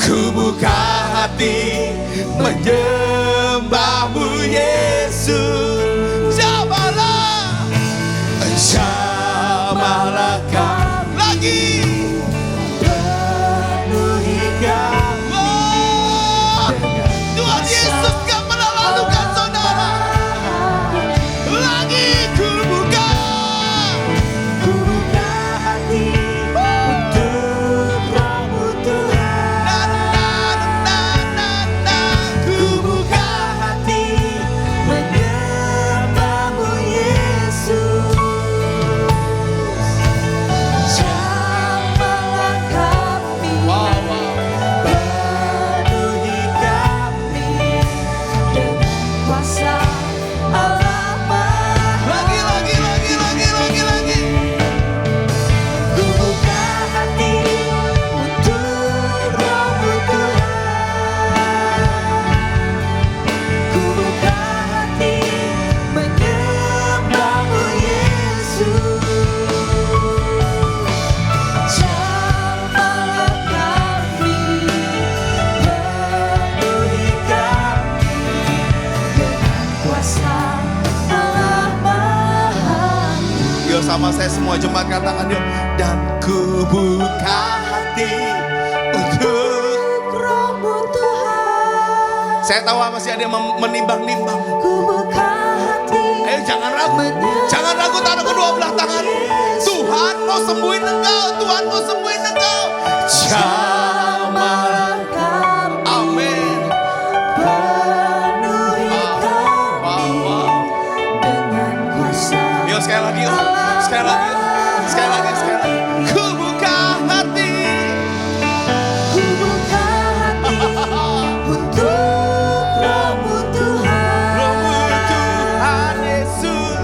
ku buka hati menyembahmu Yesus. Jamahlah, jamahlah kami lagi. Penuhi kami. Tuhan Yesus gak pernah lalukan saudara. Lagi ku buka hati untuk Roh-Mu Tuhan. Ku buka hati menyembahmu Yesus. Jamahlah kami, penuhi kami dengan kuasa Allah Maha. Lagi. Ku buka hati untuk Roh-Mu Tuhan. Ku buka hati menyembahmu Yesus. Jamahlah kami, penuhi kami dengan kuasa Allah Maha. Yuk sama saya semua jemaat katakan yuk. Dan ku buka hati untuk Roh-Mu Tuhan. Saya tahu masih ada yang menimbang-nimbang. Ku buka hati. Ayo jangan ragu. Jangan ragu, taruh kedua belah tangan. Tuhan mau sembuhin engkau. Tuhan mau sembuhin engkau. Jamahlah kami. Amin. Penuhi kami dengan kuasa. Yuk sekali lagi yuk. Sekali lagi. Ku buka hati. Ku buka hati untuk Roh-Mu Tuhan. Roh-Mu Tuhan Yesus.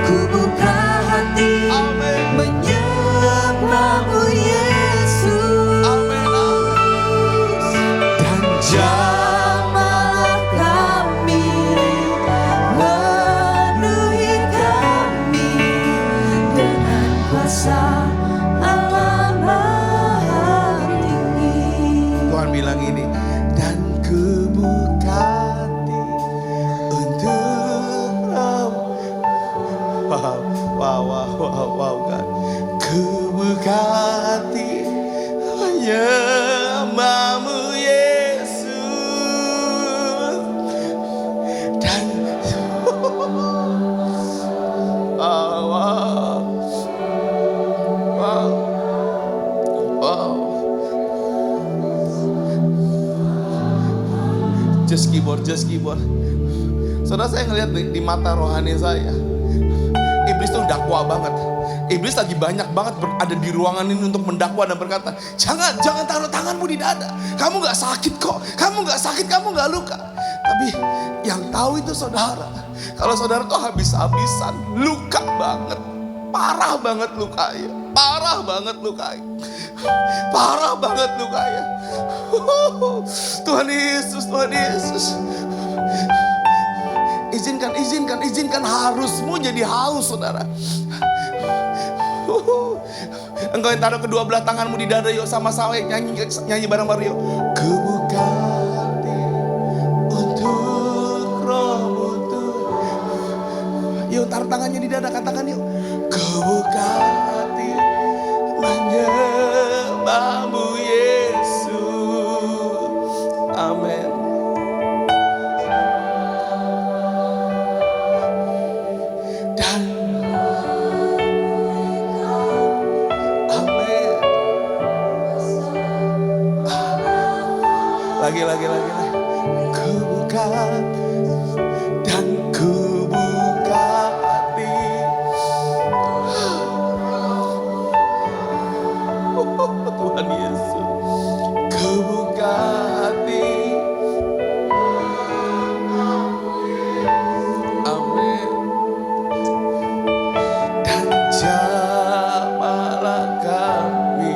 Ku buka hati menyembahmu Yesus. Dan jamahlah kami, penuhi kami dengan kuasa Allah Maha Tinggi. Tuhan bilang ini, dan ku buka hati untuk wow God. Ku buka hati menyembahmu Yesus. Dan just keyboard. Saudara, saya ngelihat di mata rohani saya, iblis tuh dakwa banget. Iblis lagi banyak banget ada di ruangan ini untuk mendakwa dan berkata, jangan taruh tanganmu di dada. Kamu gak sakit kok. Kamu gak sakit, kamu gak luka. Tapi yang tahu itu saudara. Kalau saudara tuh habis-habisan, luka banget. Parah banget lukanya. Parah banget lukanya. Parah banget lukanya. Tuhan Yesus, Tuhan Yesus. Izinkan harusmu jadi haus, saudara. Engkau yang taruh kedua belah tanganmu di dada, yuk sama-sama nyanyi bareng-bareng yuk. Kebuka hati untuk Roh-Mu Tuhan. Yuk taruh tangannya di dada, katakan yuk. Kebuka hati menyembahmu Yesus. Amin. Lagi. Ku buka dan ku buka hati. Tuhan Yesus. Ku buka hati. Amin. Dan jamahlah kami.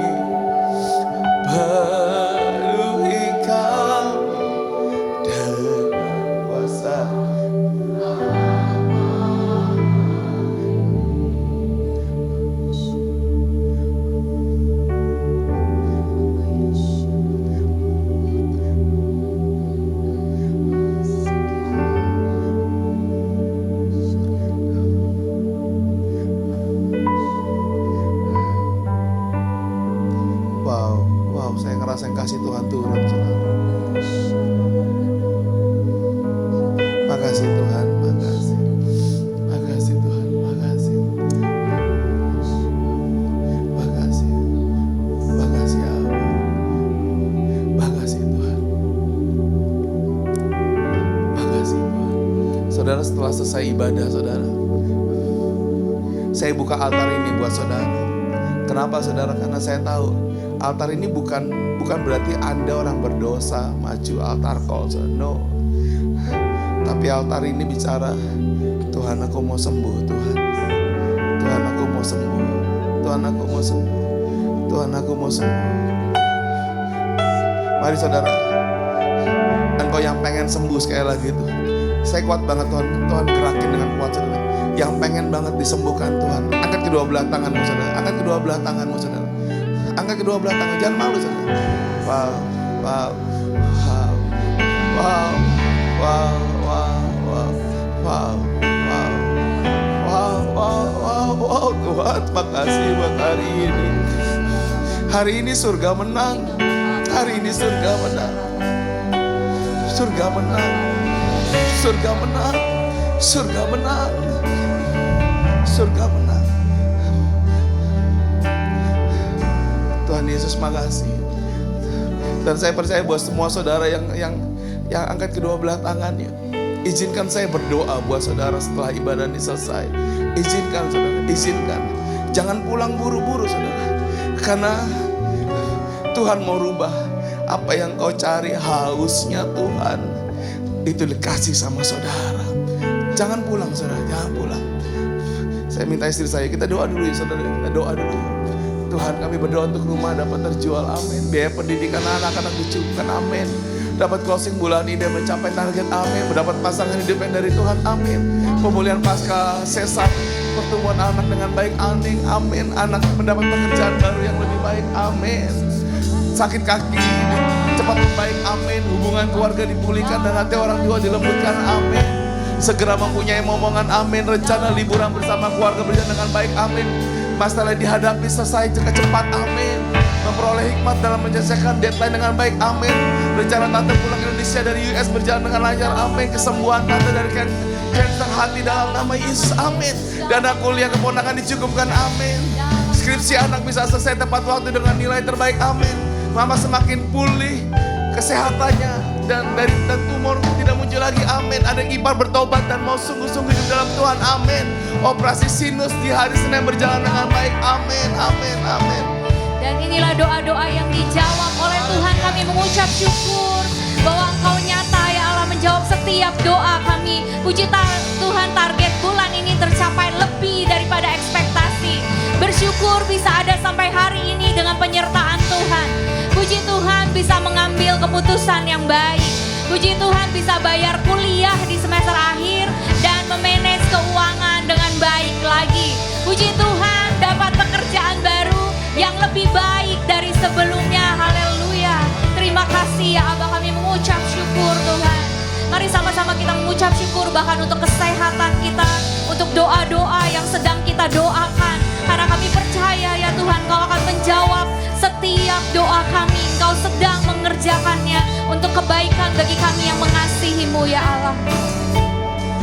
kasih Tuhan turun, saudara. Makasih Tuhan, makasih. Makasih Tuhan, makasih. Makasih. Makasih Allah. Makasih Tuhan. Makasih Tuhan. Saudara, setelah selesai ibadah, saudara, saya buka altar ini buat saudara. Kenapa saudara? Karena saya tahu altar ini bukan berarti Anda orang berdosa maju altar call, saudara. No. Tapi altar ini bicara, Tuhan aku mau sembuh Tuhan. Tuhan aku mau sembuh. Tuhan aku mau sembuh. Tuhan aku mau sembuh. Mari saudara, engkau yang pengen sembuh sekali lagi itu. Saya kuat banget Tuhan gerakin dengan kuat saudara. Yang pengen banget disembuhkan Tuhan, angkat kedua belah tanganmu saudara. Angkat kedua belah tanganmu saudara. Angkat kedua belah tangan, jangan malu saudara. Wow, wow, wow, wow, wow. Wow, Tuhan, makasih buat hari ini. Hari ini surga menang. Hari ini surga menang. Surga menang. Surga menang. Surga menang. Surga menang. Tuhan Yesus makasih. Dan saya percaya buat semua saudara yang angkat kedua belah tangannya, izinkan saya berdoa buat saudara setelah ibadah ini selesai. Izinkan saudara, izinkan. Jangan pulang buru-buru saudara. Karena Tuhan mau rubah apa yang kau cari, hausnya Tuhan itu dikasih sama saudara. Jangan pulang saudara, jangan pulang. Saya minta istri saya, kita doa dulu ya saudara. Kita doa dulu. Tuhan, kami berdoa untuk rumah dapat terjual, amin. Biaya pendidikan anak-anak dicukupkan, amin. Dapat closing bulan ini dan mencapai target, amin. Mendapat pasangan hidup yang dari Tuhan, amin. Pemulihan pasca sesar, pertumbuhan anak dengan baik, amin. Anak mendapat pekerjaan baru yang lebih baik, amin. Sakit kaki cepat membaik, amin. Hubungan keluarga dipulihkan dan hati orang tua dilembutkan, amin. Segera mempunyai momongan, amin. Rencana liburan bersama keluarga berjalan dengan baik, amin. Masalah dihadapi selesai cepat, amin. Memperoleh hikmat dalam menyelesaikan deadline dengan baik, amin. Rencana tante pulang Indonesia dari US berjalan dengan lancar, amin. Kesembuhan tante dari kanker hati dalam nama Yesus, amin. Dana kuliah keponakan dicukupkan, amin. Skripsi anak bisa selesai tepat waktu dengan nilai terbaik, amin. Mama semakin pulih kesehatannya dan tumor tidak muncul lagi, amin. Ada yang ipar bertobat dan mau sungguh-sungguh hidup dalam Tuhan, amin. Operasi sinus di hari Senin berjalan dengan baik, amin, amin, amin. Dan inilah doa-doa yang dijawab oleh Tuhan. Kami mengucap syukur bahwa Engkau nyata ya Allah, menjawab setiap doa kami. Puji Tuhan, target bulan ini tercapai lebih daripada ekspektasi. Bersyukur bisa ada sampai hari ini dengan penyertaan Tuhan. Puji Tuhan bisa mengambil keputusan yang baik. Puji Tuhan bisa bayar kuliah di semester akhir dan memanage keuangan dengan baik lagi. Puji Tuhan dapat pekerjaan baru yang lebih baik dari sebelumnya. Haleluya. Terima kasih ya Abah, kami mengucap syukur Tuhan. Mari sama-sama kita mengucap syukur bahkan untuk kesehatan kita, untuk doa-doa yang sedang kita doakan. Karena kami percaya ya Tuhan, Kau akan menjawab setiap doa kami. Kau sedang mengerjakannya untuk kebaikan bagi kami yang mengasihi-Mu ya Allah.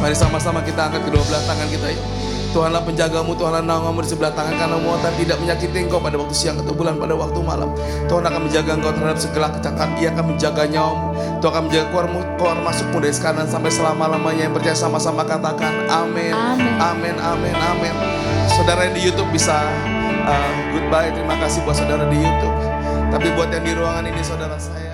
Mari sama-sama kita angkat kedua belah tangan kita yuk. Tuhanlah penjagamu, Tuhanlah naunganmu di sebelah tangan karena muatan tidak menyakiti engkau pada waktu siang atau bulan pada waktu malam. Tuhan akan menjaga engkau terhadap segala kecelakaan, Ia akan menjaga nyawamu. Tuhan akan menjaga keluar masukmu dari sekarang sampai selama-lamanya. Yang percaya sama-sama katakan amin, amin, amin, amin. Saudara yang di YouTube bisa goodbye, terima kasih buat saudara di YouTube. Tapi buat yang di ruangan ini saudara saya